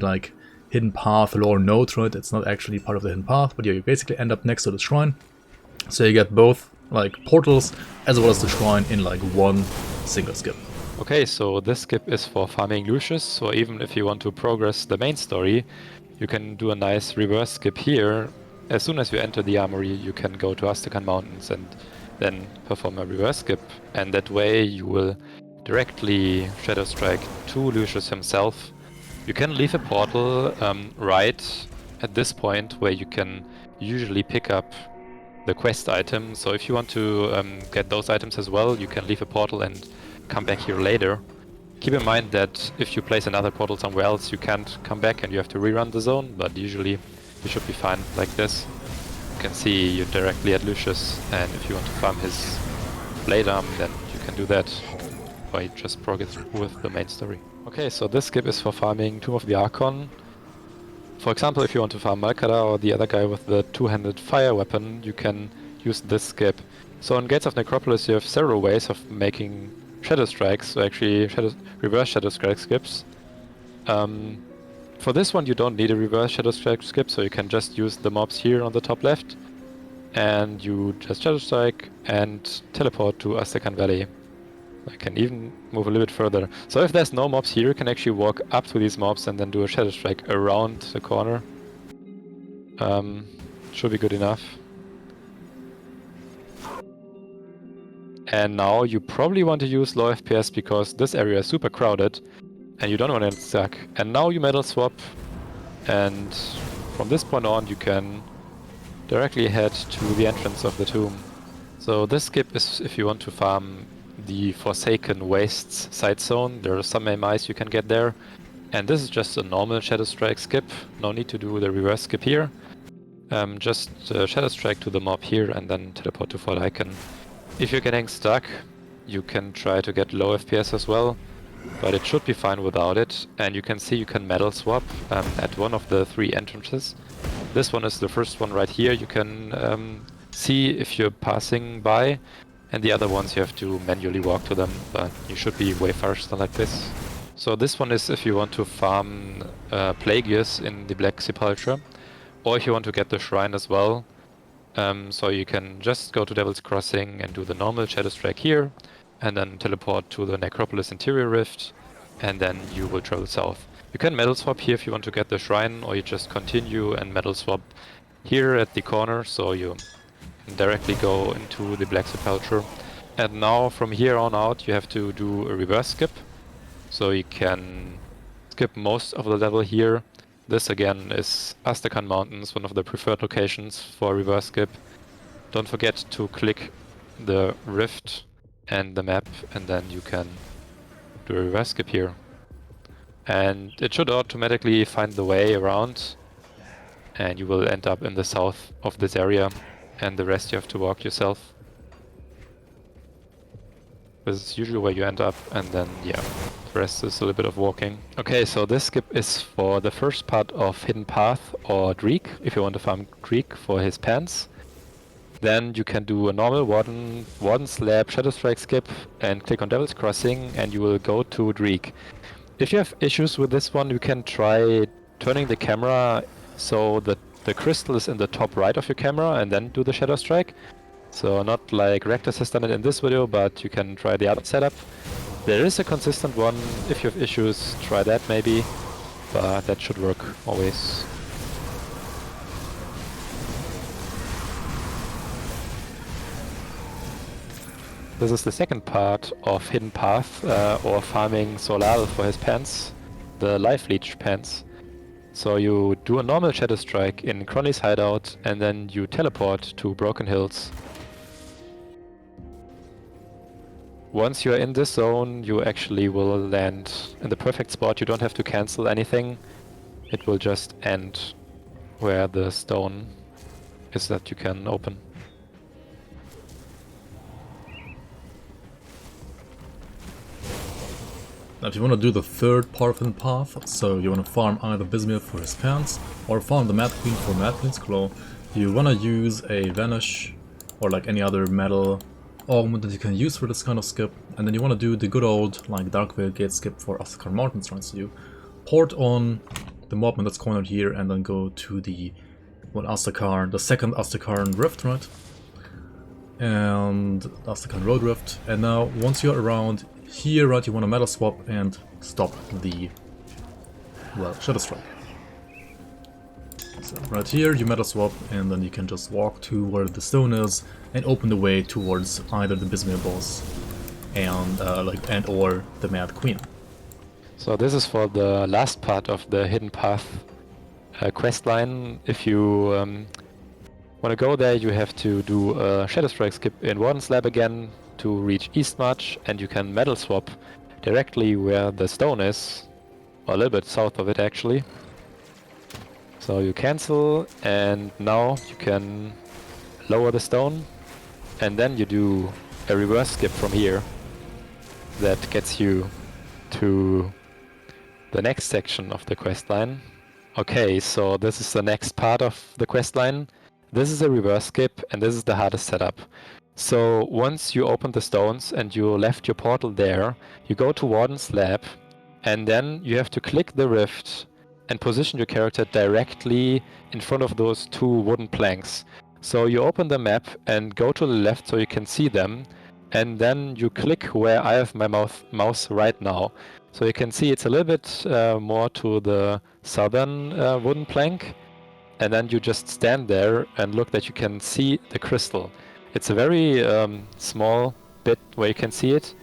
hidden path lore node, right? It's not actually part of the hidden path, but yeah, you basically end up next to the shrine. So you get both portals as well as the shrine in one single skip. Okay, so this skip is for farming Lucius, so even if you want to progress the main story, you can do a nice reverse skip here. As soon as you enter the armory, you can go to Astrakhan Mountains and then perform a reverse skip, and that way you will directly Shadowstrike to Lucius himself. You can leave a portal right at this point where you can usually pick up the quest item, so if you want to get those items as well, you can leave a portal and come back here later. Keep in mind that if you place another portal somewhere else, you can't come back and you have to rerun the zone, but usually you should be fine like this. You can see you're directly at Lucius, and if you want to farm his blade arm, then you can do that, or you just progress with the main story. Okay, so this skip is for farming Tomb of the Archon. For example, if you want to farm Malkada or the other guy with the two-handed fire weapon, you can use this skip. So in Gates of Necropolis you have several ways of making Shadow Strikes, so actually reverse Shadow Strike skips. For this one you don't need a reverse Shadow Strike skip, so you can just use the mobs here on the top left, and you just Shadow Strike and teleport to Astekan Valley. I can even move a little bit further. So if there's no mobs here, you can actually walk up to these mobs and then do a Shadow Strike around the corner. Should be good enough. And now you probably want to use low FPS because this area is super crowded and you don't want to get stuck. And now you metal swap, and from this point on you can directly head to the entrance of the tomb. So this skip is if you want to farm the Forsaken Wastes side zone. There are some MIs you can get there, and this is just a normal Shadow Strike skip. No need to do the reverse skip here. Just Shadow Strike to the mob here and then teleport to Fort Icon. If you're getting stuck, you can try to get low FPS as well, but it should be fine without it. And you can see you can metal swap at one of the three entrances. This one is the first one right here. You can see if you're passing by, and the other ones you have to manually walk to them, but you should be way faster like this. So this one is if you want to farm Plagueis in the Black Sepulchre, or if you want to get the shrine as well. So you can just go to Devil's Crossing and do the normal Shadow Strike here, and then teleport to the Necropolis Interior Rift, and then you will travel south. You can metal swap here if you want to get the shrine, or you just continue and metal swap here at the corner, so you can directly go into the Black Sepulchre. And now from here on out you have to do a reverse skip, so you can skip most of the level here. This again is Astekan Mountains, one of the preferred locations for reverse skip. Don't forget to click the rift and the map, and then you can do a reverse skip here. And it should automatically find the way around, and you will end up in the south of this area, and the rest you have to walk yourself. This is usually where you end up, and then yeah, the rest is a little bit of walking. Okay, so this skip is for the first part of Hidden Path or Dreek, if you want to farm Dreek for his pants. Then you can do a normal Warden Slab Shadow Strike skip and click on Devil's Crossing, and you will go to Dreek. If you have issues with this one, you can try turning the camera so that the crystal is in the top right of your camera and then do the Shadow Strike. So not like Rectus has done it in this video, but you can try the other setup. There is a consistent one. If you have issues, try that maybe, but that should work always. This is the second part of Hidden Path, or farming Solal for his pants, the Life Leech pants. So you do a normal Shadow Strike in Cronny's hideout, and then you teleport to Broken Hills. Once you are in this zone, you actually will land in the perfect spot. You don't have to cancel anything. It will just end where the stone is that you can open. Now if you want to do the third part of Hidden Path, so you want to farm either Bismir for his pants, or farm the Mad Queen for Mad Queen's Claw, you want to use a Vanish, or like any other metal augment that you can use for this kind of skip, and then you want to do the good old like Darkvale Gate skip for Astekan Mountains runs. So you port on the mobman that's cornered here, and then go to the the second Astekan Rift, right? And Astekan Road Rift. And now once you're around here, right, you want to metal swap and stop the Shadow Strike. So So right here you metal swap, and then you can just walk to where the stone is and open the way towards either the Bismuth boss and or the Mad Queen. So this is for the last part of the Hidden Path quest line. If you want to go there, you have to do a Shadowstrike skip in Warden's Lab again to reach Eastmarch, and you can metal swap directly where the stone is, or a little bit south of it actually. So you cancel, and now you can lower the stone, and then you do a reverse skip from here that gets you to the next section of the quest line. Okay, so this is the next part of the quest line. This is a reverse skip, and this is the hardest setup. So once you open the stones and you left your portal there, you go to Warden's Lab, and then you have to click the rift and position your character directly in front of those two wooden planks. So you open the map and go to the left so you can see them, and then you click where I have my mouse right now. So you can see it's a little bit more to the southern wooden plank, and then you just stand there and look that you can see the crystal. It's a very small bit where you can see it,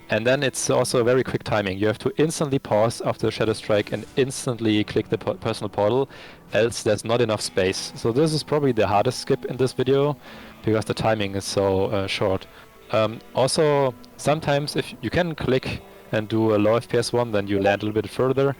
and then it's also a very quick timing. You have to instantly pause after Shadowstrike and instantly click the personal portal, else there's not enough space. So this is probably the hardest skip in this video, because the timing is so short. Also, sometimes if you can click and do a low FPS one, then you land a little bit further,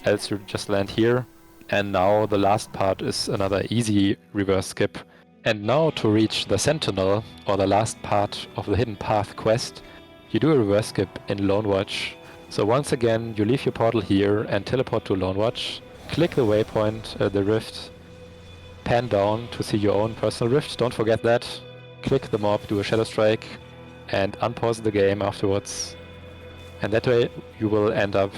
else you just land here. And now the last part is another easy reverse skip. And now to reach the Sentinel, or the last part of the Hidden Path quest, you do a reverse skip in Lone Watch. So once again, you leave your portal here and teleport to Lone Watch, click the waypoint, the rift, pan down to see your own personal rift, don't forget that, click the mob, do a Shadowstrike, and unpause the game afterwards. And that way you will end up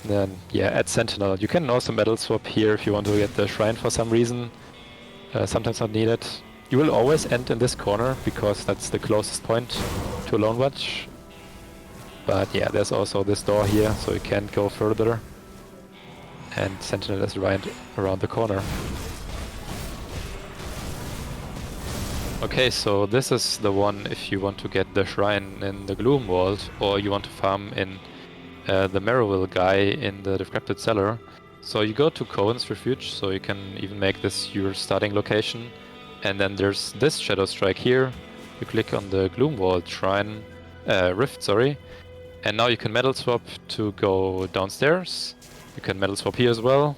then, yeah, at Sentinel. You can also metal swap here if you want to get the shrine for some reason. Sometimes not needed. You will always end in this corner because that's the closest point to Lone Watch. But yeah, there's also this door here, so you can't go further. And Sentinel is right around the corner. Okay, so this is the one if you want to get the shrine in the Gloom Vault, or you want to farm in the Merrowville guy in the Decrepit Cellar. So you go to Cohen's Refuge, so you can even make this your starting location. And then there's this Shadowstrike here. You click on the Gloom Vault shrine, rift, sorry. And now you can metal swap to go downstairs. You can metal swap here as well.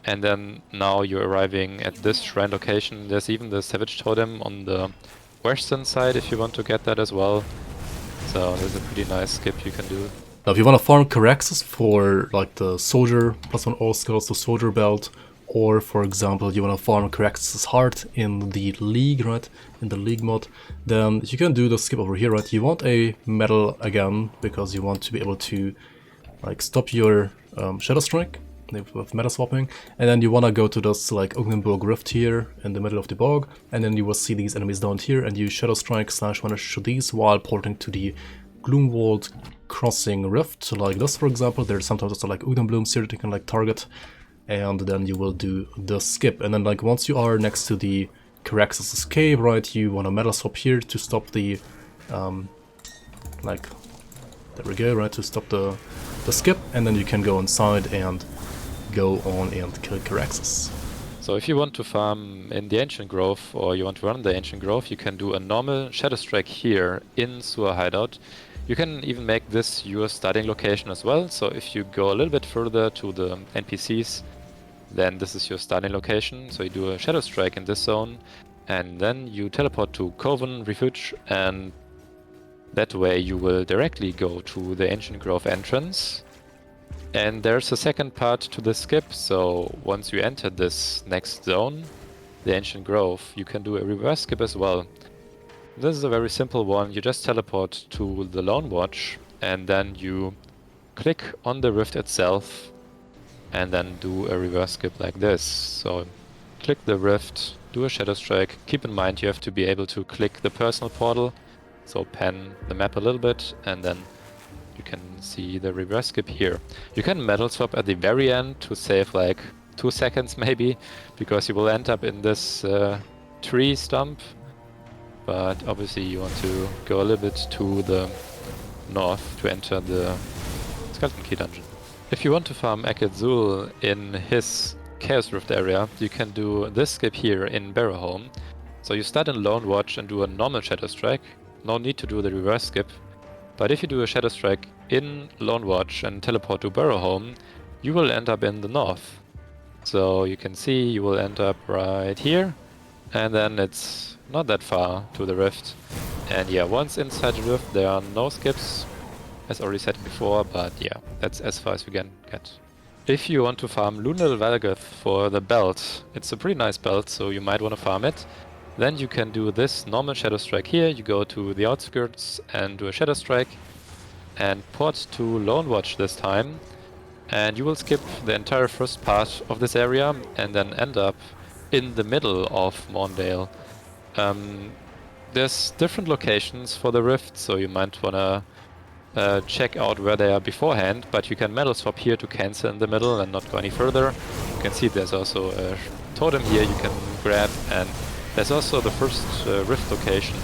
And then now you're arriving at this shrine location. There's even the Savage Totem on the western side if you want to get that as well. So there's a pretty nice skip you can do. Now if you want to farm Caraxes for like the soldier, +1 all skills to soldier belt, or for example you want to farm Caraxes' heart in the league, right, in the league mod, then you can do the skip over here, right. You want a metal again, because you want to be able to like stop your Shadowstrike with metal swapping, and then you want to go to this like Ugnenburg rift here in the middle of the bog, and then you will see these enemies down here, and you Shadowstrike / vanish to these while porting to the Gloomwald crossing rift, like this for example. There's sometimes also like Ugden blooms here that you can like target, and then you will do the skip. And then like once you are next to the Caraxes' cave, right, you want to metal swap here to stop the like, there we go, right, to stop the skip, and then you can go inside and go on and kill Caraxes. So if you want to farm in the Ancient Grove, or you want to run the Ancient Grove, you can do a normal Shadowstrike here in Sewer Hideout. You can even make this your starting location as well, so if you go a little bit further to the NPCs, then this is your starting location. So you do a Shadowstrike in this zone, and then you teleport to Coven Refuge, and that way you will directly go to the Ancient Grove entrance. And there's a second part to the skip, so once you enter this next zone, the Ancient Grove, you can do a reverse skip as well. This is a very simple one. You just teleport to the Lone Watch, and then you click on the rift itself, and then do a reverse skip like this. So click the rift, do a Shadowstrike. Keep in mind you have to be able to click the personal portal, so pan the map a little bit, and then you can see the reverse skip here. You can metal swap at the very end to save like 2 seconds maybe, because you will end up in this tree stump. But obviously you want to go a little bit to the north to enter the Skeleton Key dungeon. If you want to farm Akedzul in his Chaos Rift area, you can do this skip here in Barrowhome. So you start in Lone Watch and do a normal Shadowstrike. No need to do the reverse skip. But if you do a Shadowstrike in Lone Watch and teleport to Barrowhome, you will end up in the north. So you can see you will end up right here, and then it's not that far to the rift. And yeah, once inside the rift there are no skips, as already said before, but yeah, that's as far as we can get. If you want to farm Lunal Valgoth for the belt, it's a pretty nice belt, so you might want to farm it. Then you can do this normal Shadowstrike here. You go to the outskirts and do a Shadowstrike and port to Lone Watch this time, and you will skip the entire first part of this area and then end up in the middle of Mondale. There's different locations for the rift, so you might wanna check out where they are beforehand, but you can metal swap here to cancel in the middle and not go any further. You can see there's also a totem here you can grab, and there's also the first rift location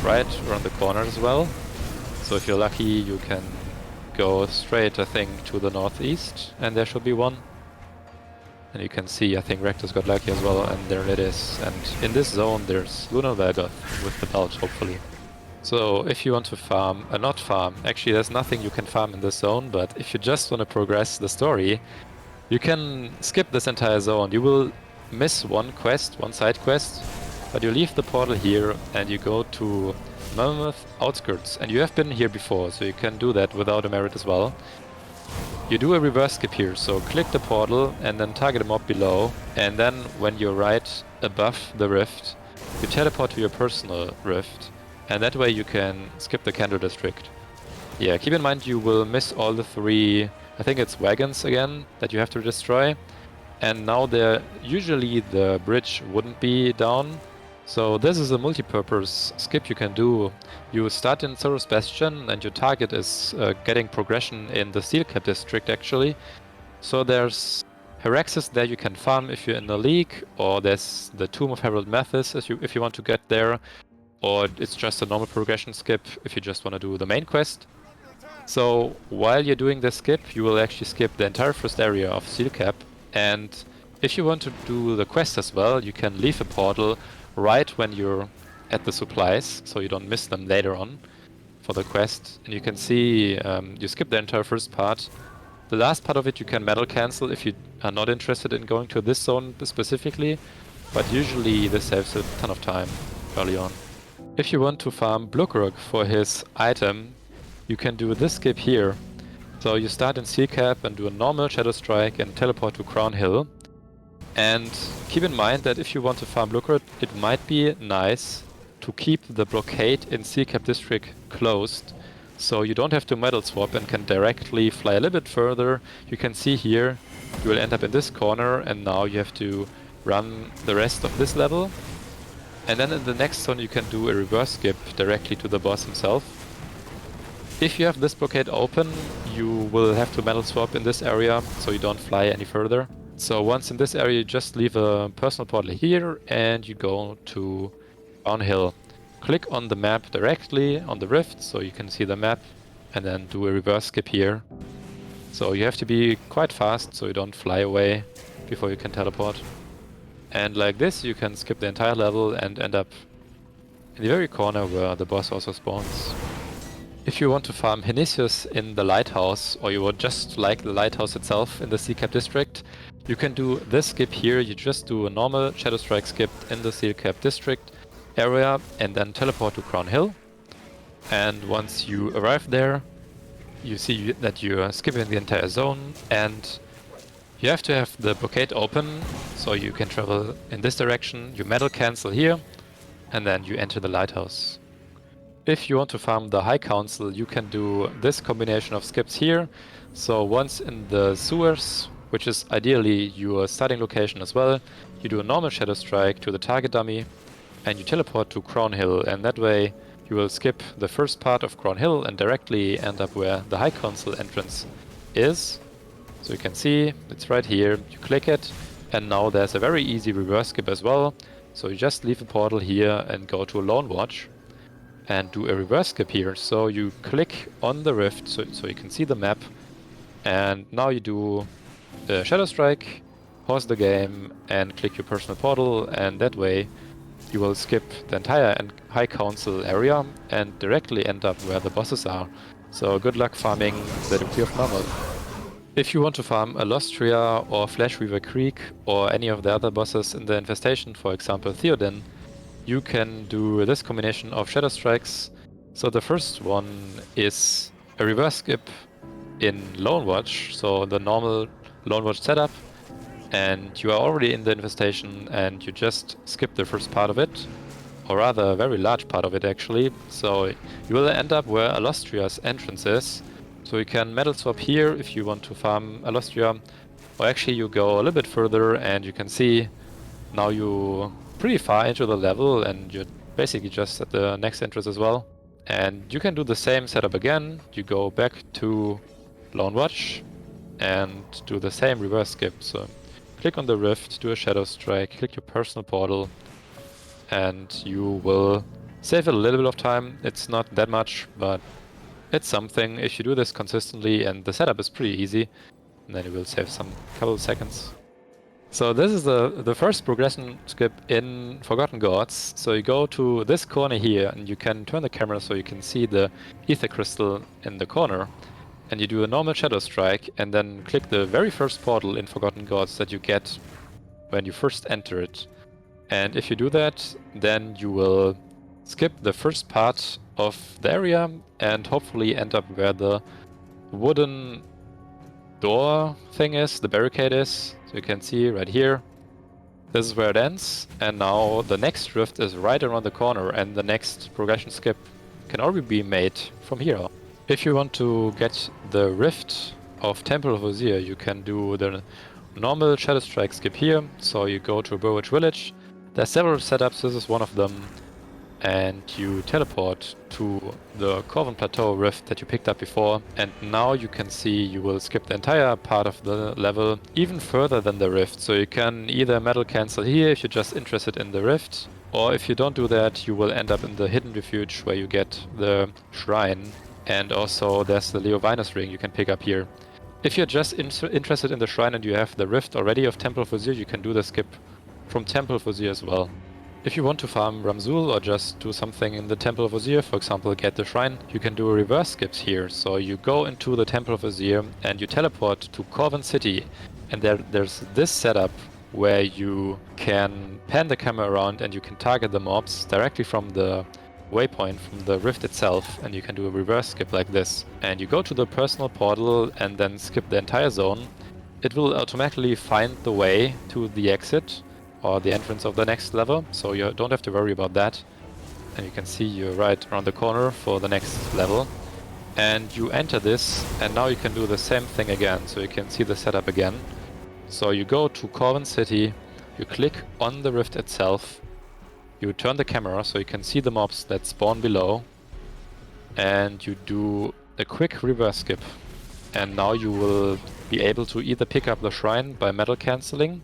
right around the corner as well. So if you're lucky you can go straight, I think, to the northeast, and there should be one. And you can see, I think Rectus got lucky as well, and there it is. And in this zone there's Lunal Valgoth with the belt, hopefully. So if you want to farm, not farm, actually there's nothing you can farm in this zone, but if you just want to progress the story, you can skip this entire zone. You will miss one quest, one side quest, but you leave the portal here and you go to Mammoth Outskirts, and you have been here before, so you can do that without a merit as well. You do a reverse skip here, so click the portal and then target a mob below, and then when you're right above the rift, you teleport to your personal rift, and that way you can skip the Kendo district. Yeah, keep in mind you will miss all the 3, I think it's wagons again, that you have to destroy, and now usually the bridge wouldn't be down. So this is a multi-purpose skip you can do. You start in Zoros Bastion and your target is getting progression in the Steel Cap district actually. So there's Heraxes there you can farm if you're in the league, or there's the Tomb of Herald Mathis if you want to get there, or it's just a normal progression skip if you just want to do the main quest. So while you're doing this skip, you will actually skip the entire first area of Steel Cap, and if you want to do the quest as well, you can leave a portal right when you're at the supplies, so you don't miss them later on for the quest. And you can see you skip the entire first part. The last part of it you can metal cancel if you are not interested in going to this zone specifically, but usually this saves a ton of time early on. If you want to farm Blukrug for his item, you can do this skip here. So you start in Steel Cap and do a normal Shadowstrike and teleport to Crown Hill. And keep in mind that if you want to farm Blukrug, it might be nice to keep the blockade in Steel Cap district closed, so you don't have to metal swap and can directly fly a little bit further. You can see here you will end up in this corner, and now you have to run the rest of this level. And then in the next zone you can do a reverse skip directly to the boss himself. If you have this blockade open, you will have to metal swap in this area, so you don't fly any further. So once in this area, you just leave a personal portal here and you go to Crown Hill. Click on the map directly on the rift so you can see the map, and then do a reverse skip here. So you have to be quite fast so you don't fly away before you can teleport. And like this you can skip the entire level and end up in the very corner where the boss also spawns. If you want to farm Henicius in the lighthouse, or you would just like the lighthouse itself in the Steel Cap district, you can do this skip here. You just do a normal Shadowstrike skip in the Steel Cap district area and then teleport to Crown Hill. And once you arrive there, you see that you are skipping the entire zone, and you have to have the blockade open so you can travel in this direction. You metal cancel here and then you enter the lighthouse. If you want to farm the High Council, you can do this combination of skips here. So once in the sewers, which is ideally your starting location as well, you do a normal Shadowstrike to the target dummy and you teleport to Crown Hill, and that way you will skip the first part of Crown Hill and directly end up where the High Council entrance is. So you can see it's right here. You click it, And now there's a very easy reverse skip as well. So you just leave a portal here and go to Lone Watch and do a reverse skip here. So you click on the rift so you can see the map, and now you do Shadowstrike, pause the game and click your personal portal, and that way you will skip the entire High Council area and directly end up where the bosses are. So good luck farming the Decree of Normal. If you want to farm Allostria or Flash Weaver Creek or any of the other bosses in the infestation, for example Theoden, you can do this combination of Shadow Strikes. So the first one is a reverse skip in Lone Watch, so the normal Lone Watch setup, and you are already in the infestation and you just skip the first part of it, or rather a very large part of it actually. So you will end up where Allostria's entrance is, so you can metal swap here if you want to farm Allostria, or actually you go a little bit further and you can see now you pretty far into the level and you're basically just at the next entrance as well. And you can do the same setup again. You go back to Lone Watch and do the same reverse skip. So click on the rift, do a Shadow Strike, click your personal portal, and you will save a little bit of time. It's not that much, but it's something. If you do this consistently, and the setup is pretty easy, then you will save some couple of seconds. So this is the first progression skip in Forgotten Gods. So you go to this corner here and you can turn the camera so you can see the ether crystal in the corner, and you do a normal Shadow Strike and then click the very first portal in Forgotten Gods that you get when you first enter it. And if you do that, then you will skip the first part of the area and hopefully end up where the wooden door thing is, the barricade is. So you can see right here, this is where it ends, and now the next rift is right around the corner, and the next progression skip can already be made from here. If you want to get the rift of Temple of Osier, you can do the normal Shadow Strike skip here. So you go to Burwich Village, there are several setups, this is one of them, and you teleport to the Corvin Plateau rift that you picked up before, and now you can see you will skip the entire part of the level even further than the rift. So you can either metal cancel here if you're just interested in the rift, or if you don't do that you will end up in the hidden refuge where you get the shrine, and also there's the Leovinus ring you can pick up here. If you're just interested in the shrine and you have the rift already of Temple of Osier, you can do the skip from Temple of Osier as well. If you want to farm Ramzul or just do something in the Temple of Osier, for example get the shrine, you can do reverse skips here. So you go into the Temple of Osier and you teleport to Corvin City, and there's this setup where you can pan the camera around and you can target the mobs directly from the waypoint, from the rift itself, and you can do a reverse skip like this. And you go to the personal portal and then skip the entire zone. It will automatically find the way to the exit or the entrance of the next level, so you don't have to worry about that. And you can see you're right around the corner for the next level. And you enter this, and now you can do the same thing again, so you can see the setup again. So you go to Corvin City, you click on the rift itself, you turn the camera so you can see the mobs that spawn below, and you do a quick reverse skip. And now you will be able to either pick up the shrine by metal cancelling,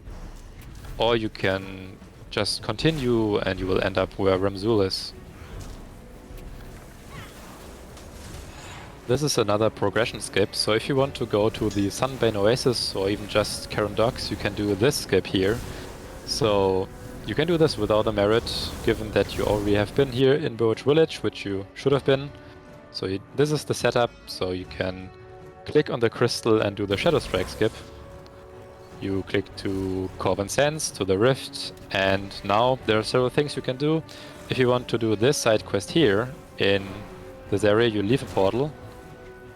or you can just continue and you will end up where Ramzul is. This is another progression skip, so if you want to go to the Sunbane Oasis or even just Karen Docks, you can do this skip here. So you can do this without a merit, given that you already have been here in Burwich Village, which you should have been. So this is the setup, so you can click on the crystal and do the Shadow Strike skip. You click to Corvin Sands, to the rift, and now there are several things you can do. If you want to do this side quest here in this area, you leave a portal,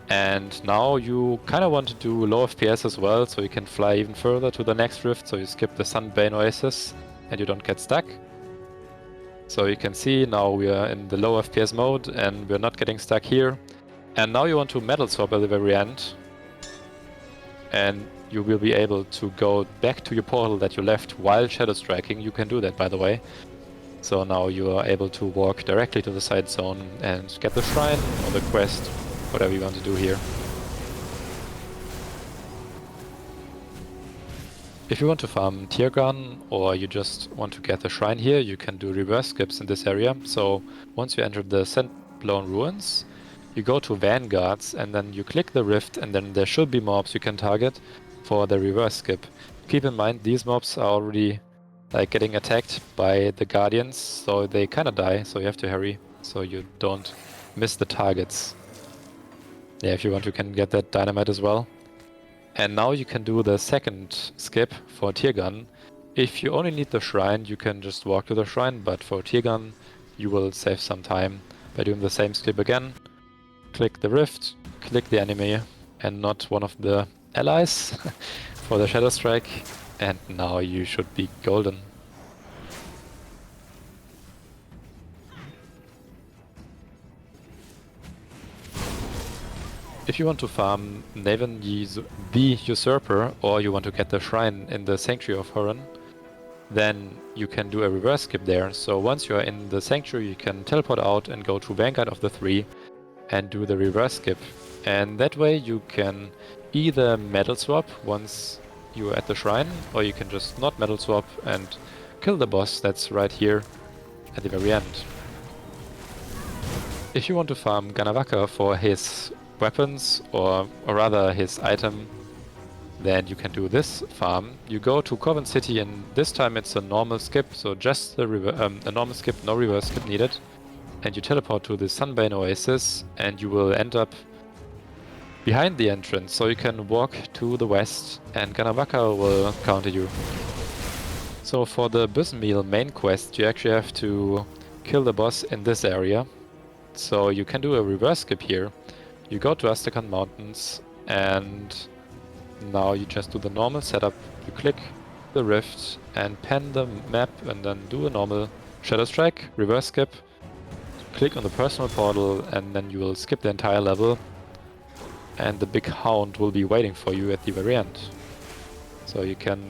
and now you kind of want to do low FPS as well, so you can fly even further to the next rift, so you skip the Sunbane Oasis and you don't get stuck. So you can see now we are in the low FPS mode and we're not getting stuck here. And now you want to metal swap at the very end, and you will be able to go back to your portal that you left while Shadow Striking. You can do that, by the way. So now you are able to walk directly to the side zone and get the shrine or the quest, whatever you want to do here. If you want to farm tier gun or you just want to get the shrine here, you can do reverse skips in this area. So once you enter the Sandblown Ruins, you go to Vanguards and then you click the rift and then there should be mobs you can target for the reverse skip. Keep in mind these mobs are already like getting attacked by the Guardians, so they kinda die, so you have to hurry so you don't miss the targets. Yeah, if you want you can get that dynamite as well. And now you can do the second skip for tier gun. If you only need the shrine, you can just walk to the shrine, but for tier gun, you will save some time by doing the same skip again. Click the rift, click the enemy, and not one of the allies for the Shadowstrike, and now you should be golden. If you want to farm Naven the Usurper, or you want to get the shrine in the Sanctuary of Huron, then you can do a reverse skip there. So once you are in the Sanctuary, you can teleport out and go to Vanguard of the 3 and do the reverse skip. And that way you can either metal swap once you're at the shrine, or you can just not metal swap and kill the boss that's right here at the very end. If you want to farm Ganawaka for his weapons, or rather his item, then you can do this farm. You go to Coven City and this time it's a normal skip, so just a normal skip, no reverse skip needed. And you teleport to the Sunbane Oasis and you will end up behind the entrance, so you can walk to the west and Ganawaka will counter you. So for the Bismeal main quest, you actually have to kill the boss in this area. So you can do a reverse skip here. You go to Astrakhan Mountains and now you just do the normal setup. You click the rift and pan the map and then do a normal Shadowstrike, reverse skip, click on the personal portal and then you will skip the entire level and the big hound will be waiting for you at the very end. So you can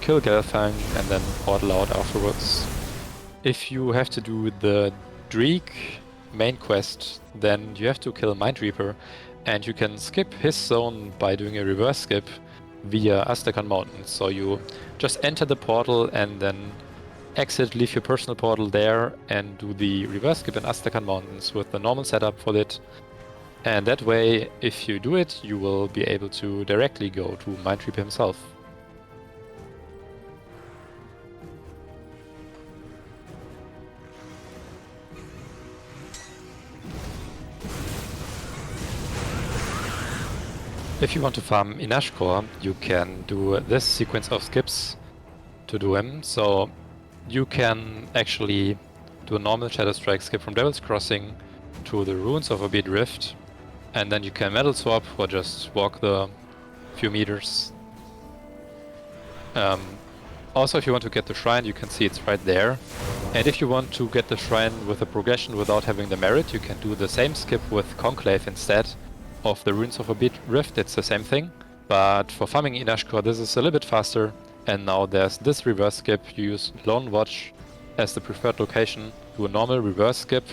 kill Gelfang and then portal out afterwards. If you have to do the Dreek main quest, then you have to kill Mindreaper, and you can skip his zone by doing a reverse skip via Astrakhan Mountains. So you just enter the portal and then exit, leave your personal portal there and do the reverse skip in Astrakhan Mountains with the normal setup for it. And that way, if you do it, you will be able to directly go to Mindreaper himself. If you want to farm Inashkor, you can do this sequence of skips to do him. So you can actually do a normal Shadowstrike skip from Devil's Crossing to the Ruins of Obed Rift, and then you can metal swap or just walk the few meters. Also, if you want to get the shrine, you can see it's right there. And if you want to get the shrine with a progression without having the merit, you can do the same skip with Conclave instead of the Ruins of Obed Rift. It's the same thing, but for farming Inashkor this is a little bit faster. And now there's this reverse skip. You use Lone Watch as the preferred location, do a normal reverse skip,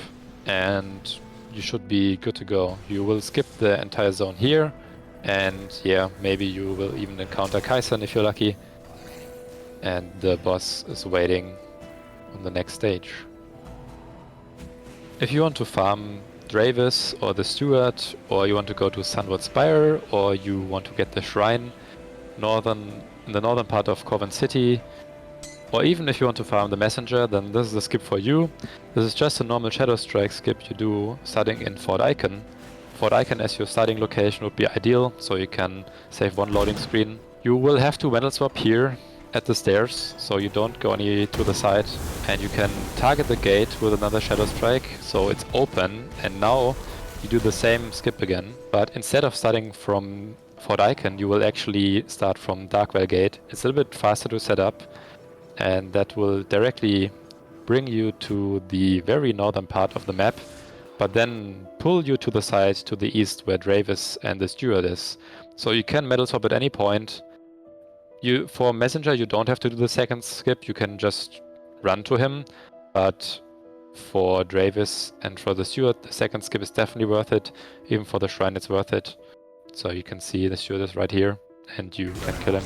and you should be good to go. You will skip the entire zone here, and yeah, maybe you will even encounter Kaisan if you're lucky. And the boss is waiting on the next stage. If you want to farm Dravis or the Steward, or you want to go to Sunward Spire, or you want to get the shrine in the northern part of Coven City, or even if you want to farm the Messenger, then this is the skip for you. This is just a normal Shadowstrike skip you do starting in Fort Icon. Fort Icon as your starting location would be ideal, so you can save one loading screen. You will have to metal swap here at the stairs, so you don't go any to the side, and you can target the gate with another Shadowstrike, so it's open, and now you do the same skip again, but instead of starting from Fort Icon, you will actually start from Darkwell Gate. It's a little bit faster to set up, and that will directly bring you to the very northern part of the map, but then pull you to the side to the east where Dravis and the Steward is. So you can metal swap at any point. For Messenger, you don't have to do the second skip, you can just run to him, but for Dravis and for the Steward, the second skip is definitely worth it. Even for the Shrine, it's worth it. So you can see the Steward is right here. and you can kill him.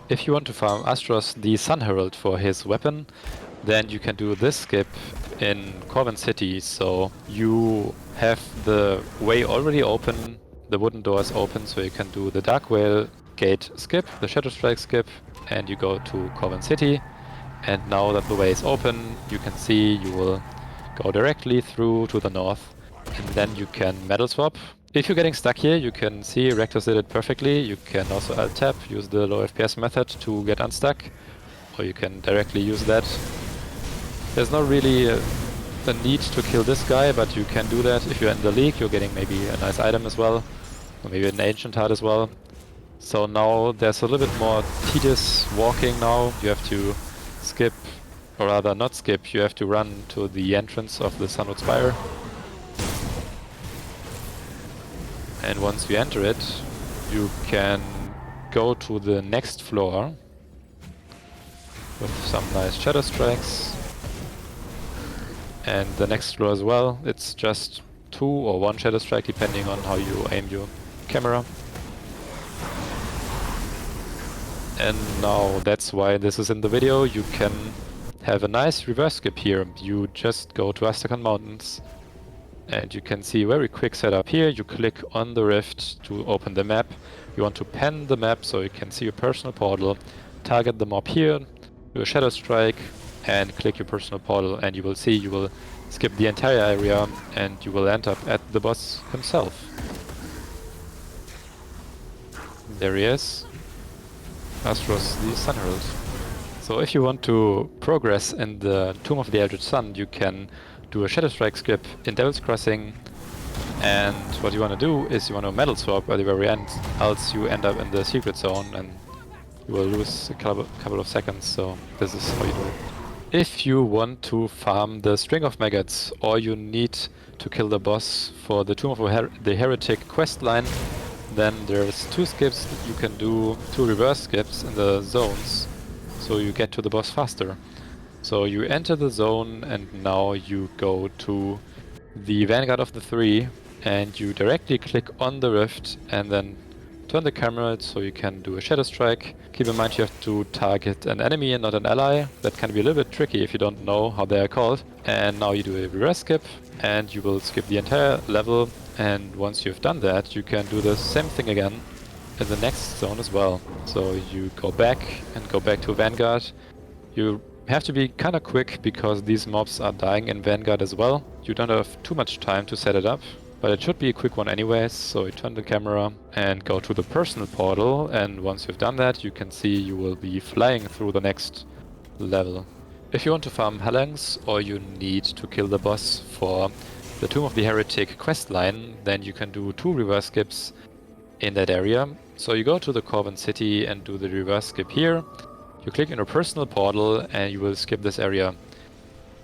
If you want to farm Astros the Sun Herald for his weapon, then you can do this skip in Corvin City. So you have the way already open, the wooden doors open, so you can do the Dark Whale Gate skip, the Shadowstrike skip, and you go to Corvin City. And now that the way is open, you can see you will go directly through to the north, and then you can metal swap. If you're getting stuck here, you can see Rectus did it perfectly. You can also alt tab, use the low FPS method to get unstuck, or you can directly use that. There's not really a need to kill this guy, but you can do that. If you're in the league, you're getting maybe a nice item as well, or maybe an ancient heart as well. So now there's a little bit more tedious walking now. You have to skip, or rather not skip, you have to run to the entrance of the Sunwood Spire. And once you enter it, you can go to the next floor with some nice shadow strikes. And the next floor as well, it's just 2 or 1 shadow strike depending on how you aim your camera. And now that's why this is in the video. You can have a nice reverse skip here. You just go to Astrakhan Mountains and you can see very quick setup here. You click on the rift to open the map. You want to pen the map so you can see your personal portal. Target the mob here, do a shadow strike and click your personal portal, and you will see you will skip the entire area and you will end up at the boss himself. There he is. Astros the Sun Herald. So if you want to progress in the Tomb of the Eldritch Sun, you can do a Shadowstrike skip in Devil's Crossing, and what you want to do is you want to metal swap at the very end, else you end up in the secret zone and you will lose a couple of seconds, so this is how you do it. If you want to farm the String of Maggots, or you need to kill the boss for the Tomb of the Heretic quest line, then there's 2 skips that you can do, 2 reverse skips in the zones, so you get to the boss faster. So you enter the zone and now you go to the Vanguard of the 3 and you directly click on the rift and then turn the camera so you can do a shadow strike. Keep in mind you have to target an enemy and not an ally. That can be a little bit tricky if you don't know how they are called. And now you do a reverse skip and you will skip the entire level, and once you've done that you can do the same thing again in the next zone as well. So you go back and go back to Vanguard. You have to be kinda quick because these mobs are dying in Vanguard as well. You don't have too much time to set it up, but it should be a quick one anyways. So you turn the camera and go to the personal portal, and once you've done that you can see you will be flying through the next level. If you want to farm Halangs or you need to kill the boss for the Tomb of the Heretic questline, then you can do 2 reverse skips in that area. So you go to the Corvin City and do the reverse skip here. You click in your personal portal and you will skip this area.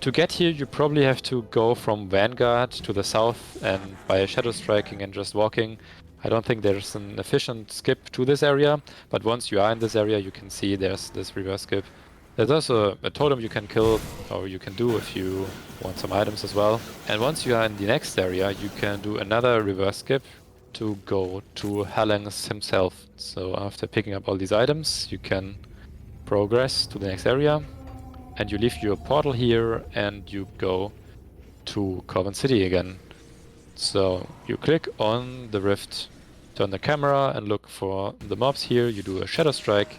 To get here you probably have to go from Vanguard to the south, and by shadow striking and just walking, I don't think there's an efficient skip to this area, but once you are in this area you can see there's this reverse skip. There's also a totem you can kill, or you can do if you want some items as well. And once you are in the next area you can do another reverse skip to go to Halangs himself. So after picking up all these items you can progress to the next area, and you leave your portal here and you go to Corvin City again. So you click on the rift, turn the camera and look for the mobs here, you do a shadow strike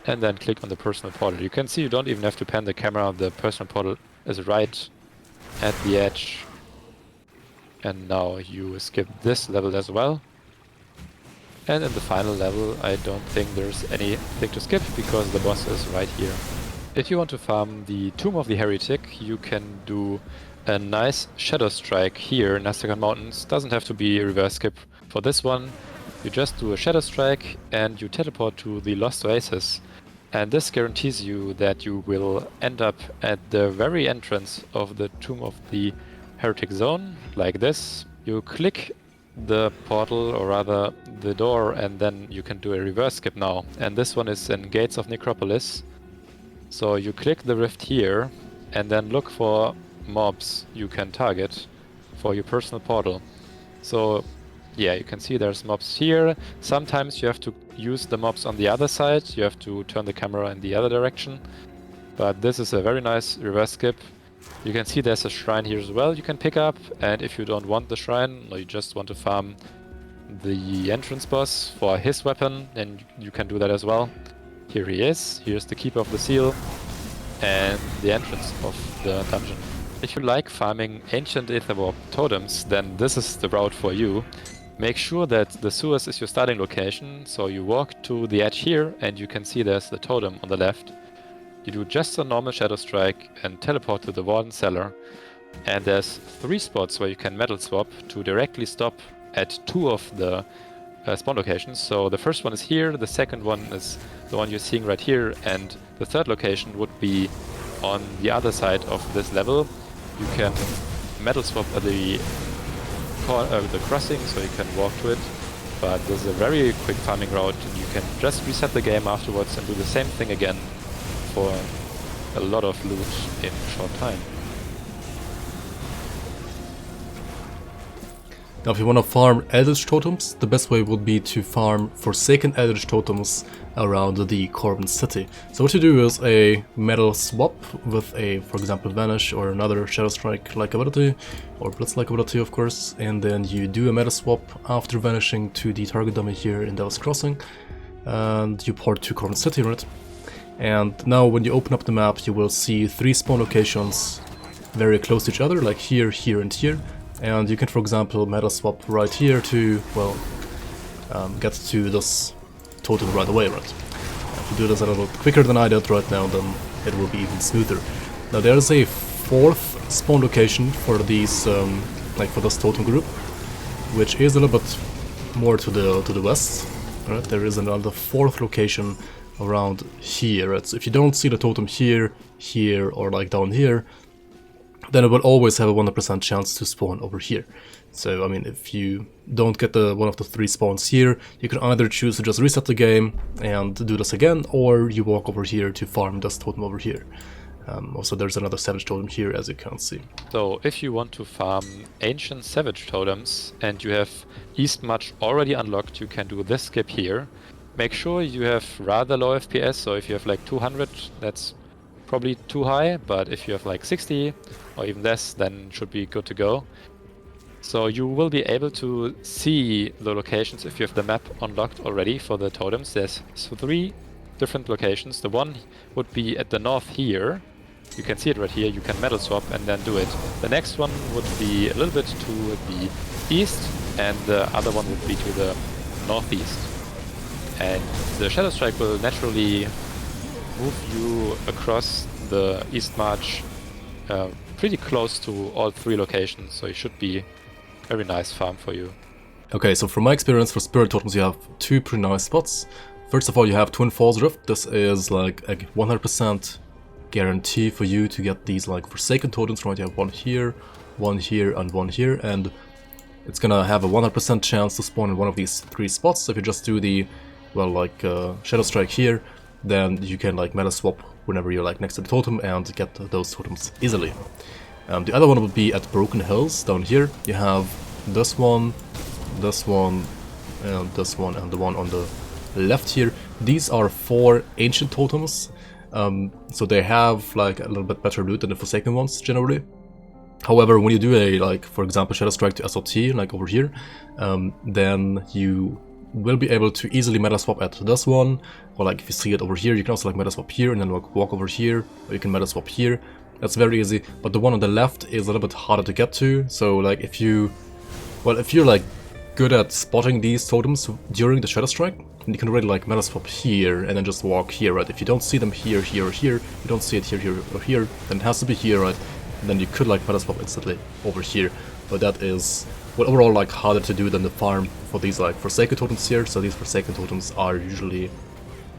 and then click on the personal portal. You can see you don't even have to pan the camera, the personal portal is right at the edge. And now you skip this level as well. And in the final level I don't think there's anything to skip because the boss is right here. If you want to farm the Tomb of the Heretic, you can do a nice shadow strike here in Astrakhan Mountains. Doesn't have to be a reverse skip for this one. You just do a shadow strike and you teleport to the Lost Oasis. And this guarantees you that you will end up at the very entrance of the Tomb of the Heretic zone, like this. You click the portal, or rather the door, and then you can do a reverse skip now. And this one is in Gates of Necropolis. So you click the rift here and then look for mobs you can target for your personal portal. So Yeah, you can see there's mobs here. Sometimes you have to use the mobs on the other side. You have to turn the camera in the other direction. But this is a very nice reverse skip. You can see there's a shrine here as well you can pick up. And if you don't want the shrine, or you just want to farm the entrance boss for his weapon, then you can do that as well. Here he is. Here's the Keeper of the Seal and the entrance of the dungeon. If you like farming ancient Aetherwarp totems, then this is the route for you. Make sure that the sewers is your starting location, so you walk to the edge here and you can see there's the totem on the left. You do just a normal Shadowstrike and teleport to the Warden Cellar, and there's 3 spots where you can metal swap to directly stop at 2 of the spawn locations. So the first one is here, the second one is the one you're seeing right here, and the third location would be on the other side of this level. You can metal swap at the crossing, so you can walk to it, but this is a very quick farming route, and you can just reset the game afterwards and do the same thing again for a lot of loot in a short time. Now if you want to farm Eldritch Totems, the best way would be to farm Forsaken Eldritch Totems around the Corbin City. So what you do is a metal swap with a, for example, Vanish or another Shadowstrike-like ability, or Blitz-like ability of course, and then you do a metal swap after vanishing to the target dummy here in Devil's Crossing, and you port to Corbin City, right? And now when you open up the map, you will see 3 spawn locations very close to each other, like here, here, and here. And you can, for example, metal swap right here to, well, get to this totem right away, right? If you do this a little quicker than I did right now, then it will be even smoother. Now there's a 4th spawn location for these, like for this totem group, which is a little bit more to the west, right? There is another 4th location around here, right? So if you don't see the totem here, here, or like down here, then it will always have a 100% chance to spawn over here. So, I mean, if you don't get one of the 3 spawns here, you can either choose to just reset the game and do this again, or you walk over here to farm this totem over here. Also, there's another Savage Totem here, as you can see. So, if you want to farm Ancient Savage Totems and you have East March already unlocked, you can do this skip here. Make sure you have rather low FPS, so if you have like 200, that's probably too high, but if you have like 60 or even less, then should be good to go. So you will be able to see the locations if you have the map unlocked already for the totems. There's 3 different locations. The one would be at the north here. You can see it right here. You can metal swap and then do it. The next one would be a little bit to the east, and the other one would be to the northeast. And the Shadowstrike will naturally move you across the East March pretty close to all 3 locations, so it should be very nice farm for you. Okay, so from my experience for Spirit Totems, you have 2 pretty nice spots. First of all, you have Twin Falls Rift. This is like a 100% guarantee for you to get these like Forsaken Totems, right? You have one here, and one here, and it's gonna have a 100% chance to spawn in one of these 3 spots. So if you just do the, well, like Shadowstrike here, then you can like meta swap whenever you're like next to the totem and get those totems easily. The other one would be at Broken Hills down here. You have this one, and this one, and the one on the left here. These are 4 ancient totems, so they have like a little bit better loot than the Forsaken ones generally. However, when you do a, like, for example, Shadowstrike to SOT, like over here, then you will be able to easily meta swap at this one, or like if you see it over here, you can also like meta swap here and then like walk over here, or you can meta swap here. That's very easy, but the one on the left is a little bit harder to get to. So like if you're like good at spotting these totems during the Shadowstrike, then you can already like meta swap here and then just walk here, right? If you don't see them here, here, or here, you don't see it here, here, or here, then it has to be here, right? And then you could like meta swap instantly over here, but that is, well, overall like harder to do than the farm for these like Forsaken Totems here. So these Forsaken Totems are usually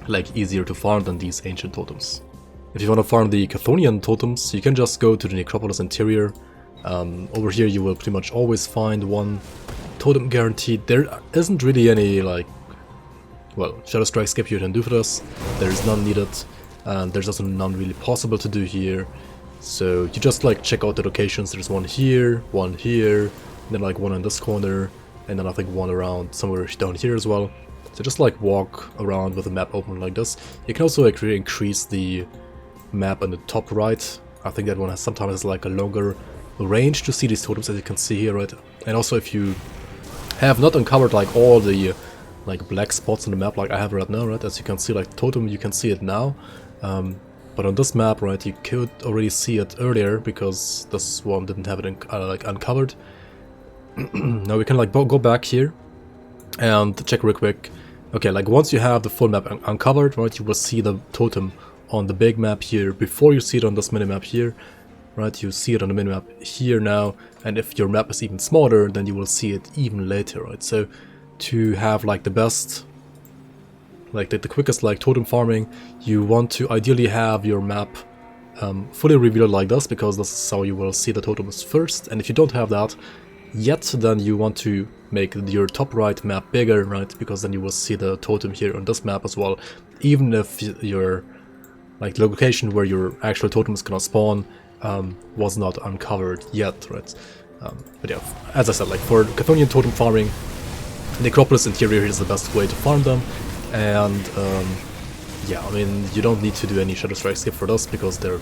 like easier to farm than these Ancient Totems. If you want to farm the Chthonian Totems, you can just go to the Necropolis Interior. Over here you will pretty much always find one totem guaranteed. There isn't really any like, well, Shadowstrike skip you can do for this. There's none needed, and there's also none really possible to do here. So you just like check out the locations. There's one here, and then like one in this corner, and then I think one around somewhere down here as well. So just like walk around with the map open like this. You can also actually increase the map on the top right. I think that one has sometimes like a longer range to see these totems, as you can see here, right? And also if you have not uncovered like all the like black spots on the map like I have right now, right? As you can see, like totem, you can see it now. But on this map, right, you could already see it earlier because this one didn't have it like uncovered. Now we can like go back here and check real quick. Okay, like once you have the full map uncovered, right, you will see the totem on the big map here before you see it on this minimap here, right? You see it on the minimap here now, and if your map is even smaller, then you will see it even later, right? So to have like the best, like the quickest like totem farming, you want to ideally have your map fully revealed like this, because this is how you will see the totems first. And if you don't have that yet, then you want to make your top right map bigger, right? Because then you will see the totem here on this map as well, even if your like location where your actual totem is gonna spawn was not uncovered yet, right? But yeah, as I said, like for Chthonian totem farming, the Acropolis interior is the best way to farm them. And yeah, I mean, you don't need to do any Shadowstrike skip for this, because there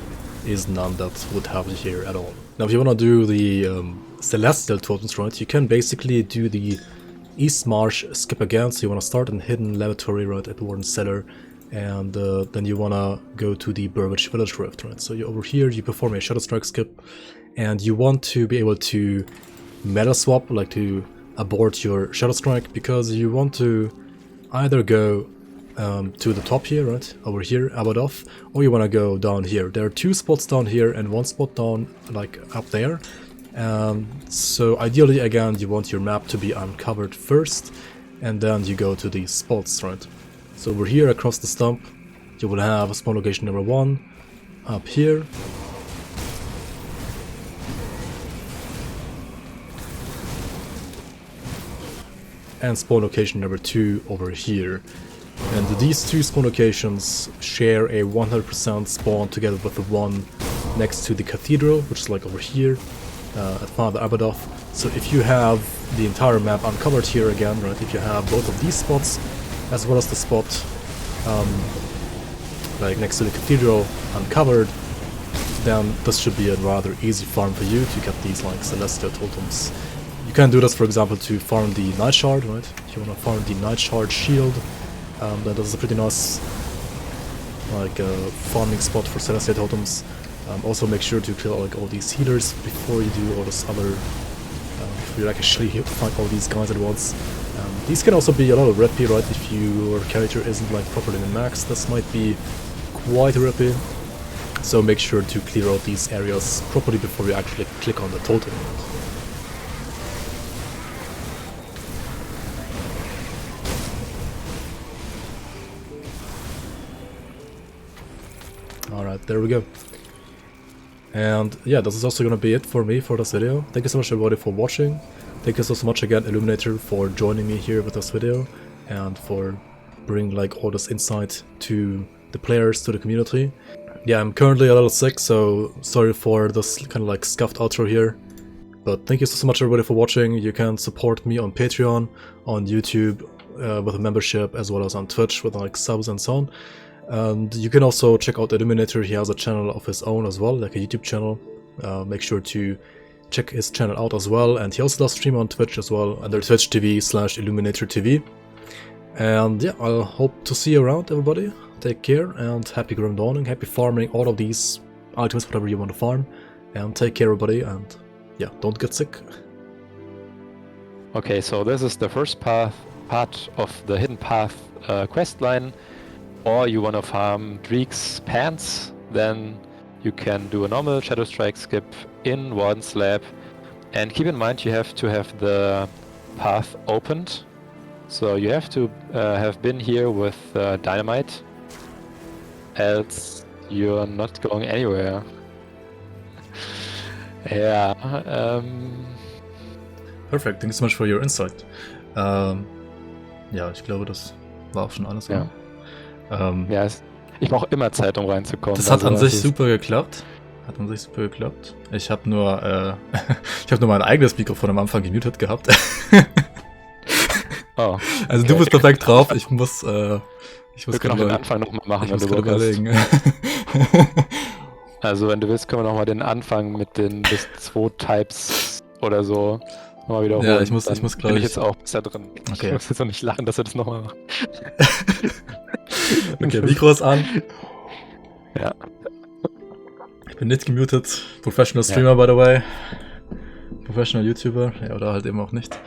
is none that would have it here at all. Now if you want to do the Celestial totems, right, you can basically do the East Marsh skip again. So you want to start in Hidden Lavatory, right, at Warden Cellar, and then you want to go to the Burbage Village Rift, right. So over here you perform a Shadowstrike skip, and you want to be able to meta swap, like to abort your Shadowstrike, because you want to either go to the top here, right, over here, Abadoth, or you want to go down here. There are two spots down here and one spot down, like up there. So ideally, again, you want your map to be uncovered first, and then you go to these spots, right. So over here, across the stump, you will have spawn location number 1 up here. And spawn location number 2 over here. And these two spawn locations share a 100% spawn together with the one next to the cathedral, which is like over here at Father Abadoth. So if you have the entire map uncovered here again, right, if you have both of these spots as well as the spot like next to the cathedral uncovered, then this should be a rather easy farm for you to get these like Celestial totems. You can do this, for example, to farm the Night Shard, right? If you want to farm the Night Shard shield, that is a pretty nice like farming spot for Celestial totems. Also make sure to kill like all these healers before you do all this other, before you actually fight all these guys at once. These can also be a lot of rippy, right? If your character isn't like properly min-maxed, this might be quite rippy. So make sure to clear out these areas properly before you actually click on the totem. Alright, there we go. And yeah, this is also gonna be it for me for this video. Thank you so much everybody for watching. Thank you so much again, Eluminator, for joining me here with this video and for bringing like all this insight to the players, to the community. Yeah, I'm currently a little sick, so sorry for this kind of like scuffed outro here. But thank you so much everybody for watching. You can support me on Patreon, on YouTube with a membership, as well as on Twitch with like subs and so on. And you can also check out Eluminator. He has a channel of his own as well, like a YouTube channel. Make sure to check his channel out as well. And he also does stream on Twitch as well, under Twitch TV/Eluminator TV. And yeah, I'll hope to see you around, everybody. Take care and happy Grim Dawning, happy farming all of these items, whatever you want to farm. And take care, everybody, and yeah, don't get sick. Okay, so this is the first part of the Hidden Path quest line. Or you want to farm Dreek's Pants, then you can do a normal Shadowstrike skip in one slab. And keep in mind you have to have the path opened. So you have to have been here with dynamite, else you're not going anywhere. Yeah. Perfekt, thank you so much for your insight. Ja, ich glaube, das war auch schon alles. Ja. Ja, ich brauche immer Zeit, um reinzukommen. Das hat also an sich super geklappt. Ich habe nur, ich habe nur mein eigenes Mikrofon am Anfang gemutet gehabt. Oh. Also Okay. du bist perfekt drauf, ich muss Wir können auch den Anfang nochmal machen, wenn du Bock hast. überlegen. Also wenn du willst, können wir nochmal den Anfang mit den bis 2 Types oder so nochmal wiederholen. Ja, ich muss Dann glaub bin ich jetzt auch besser drin. Okay. Ich muss jetzt auch nicht lachen, dass wir das nochmal machen. Okay, Mikro ist an. Ja. Ich bin nicht gemutet. Professional Streamer, by the way. Professional YouTuber. Ja, oder halt eben auch nicht.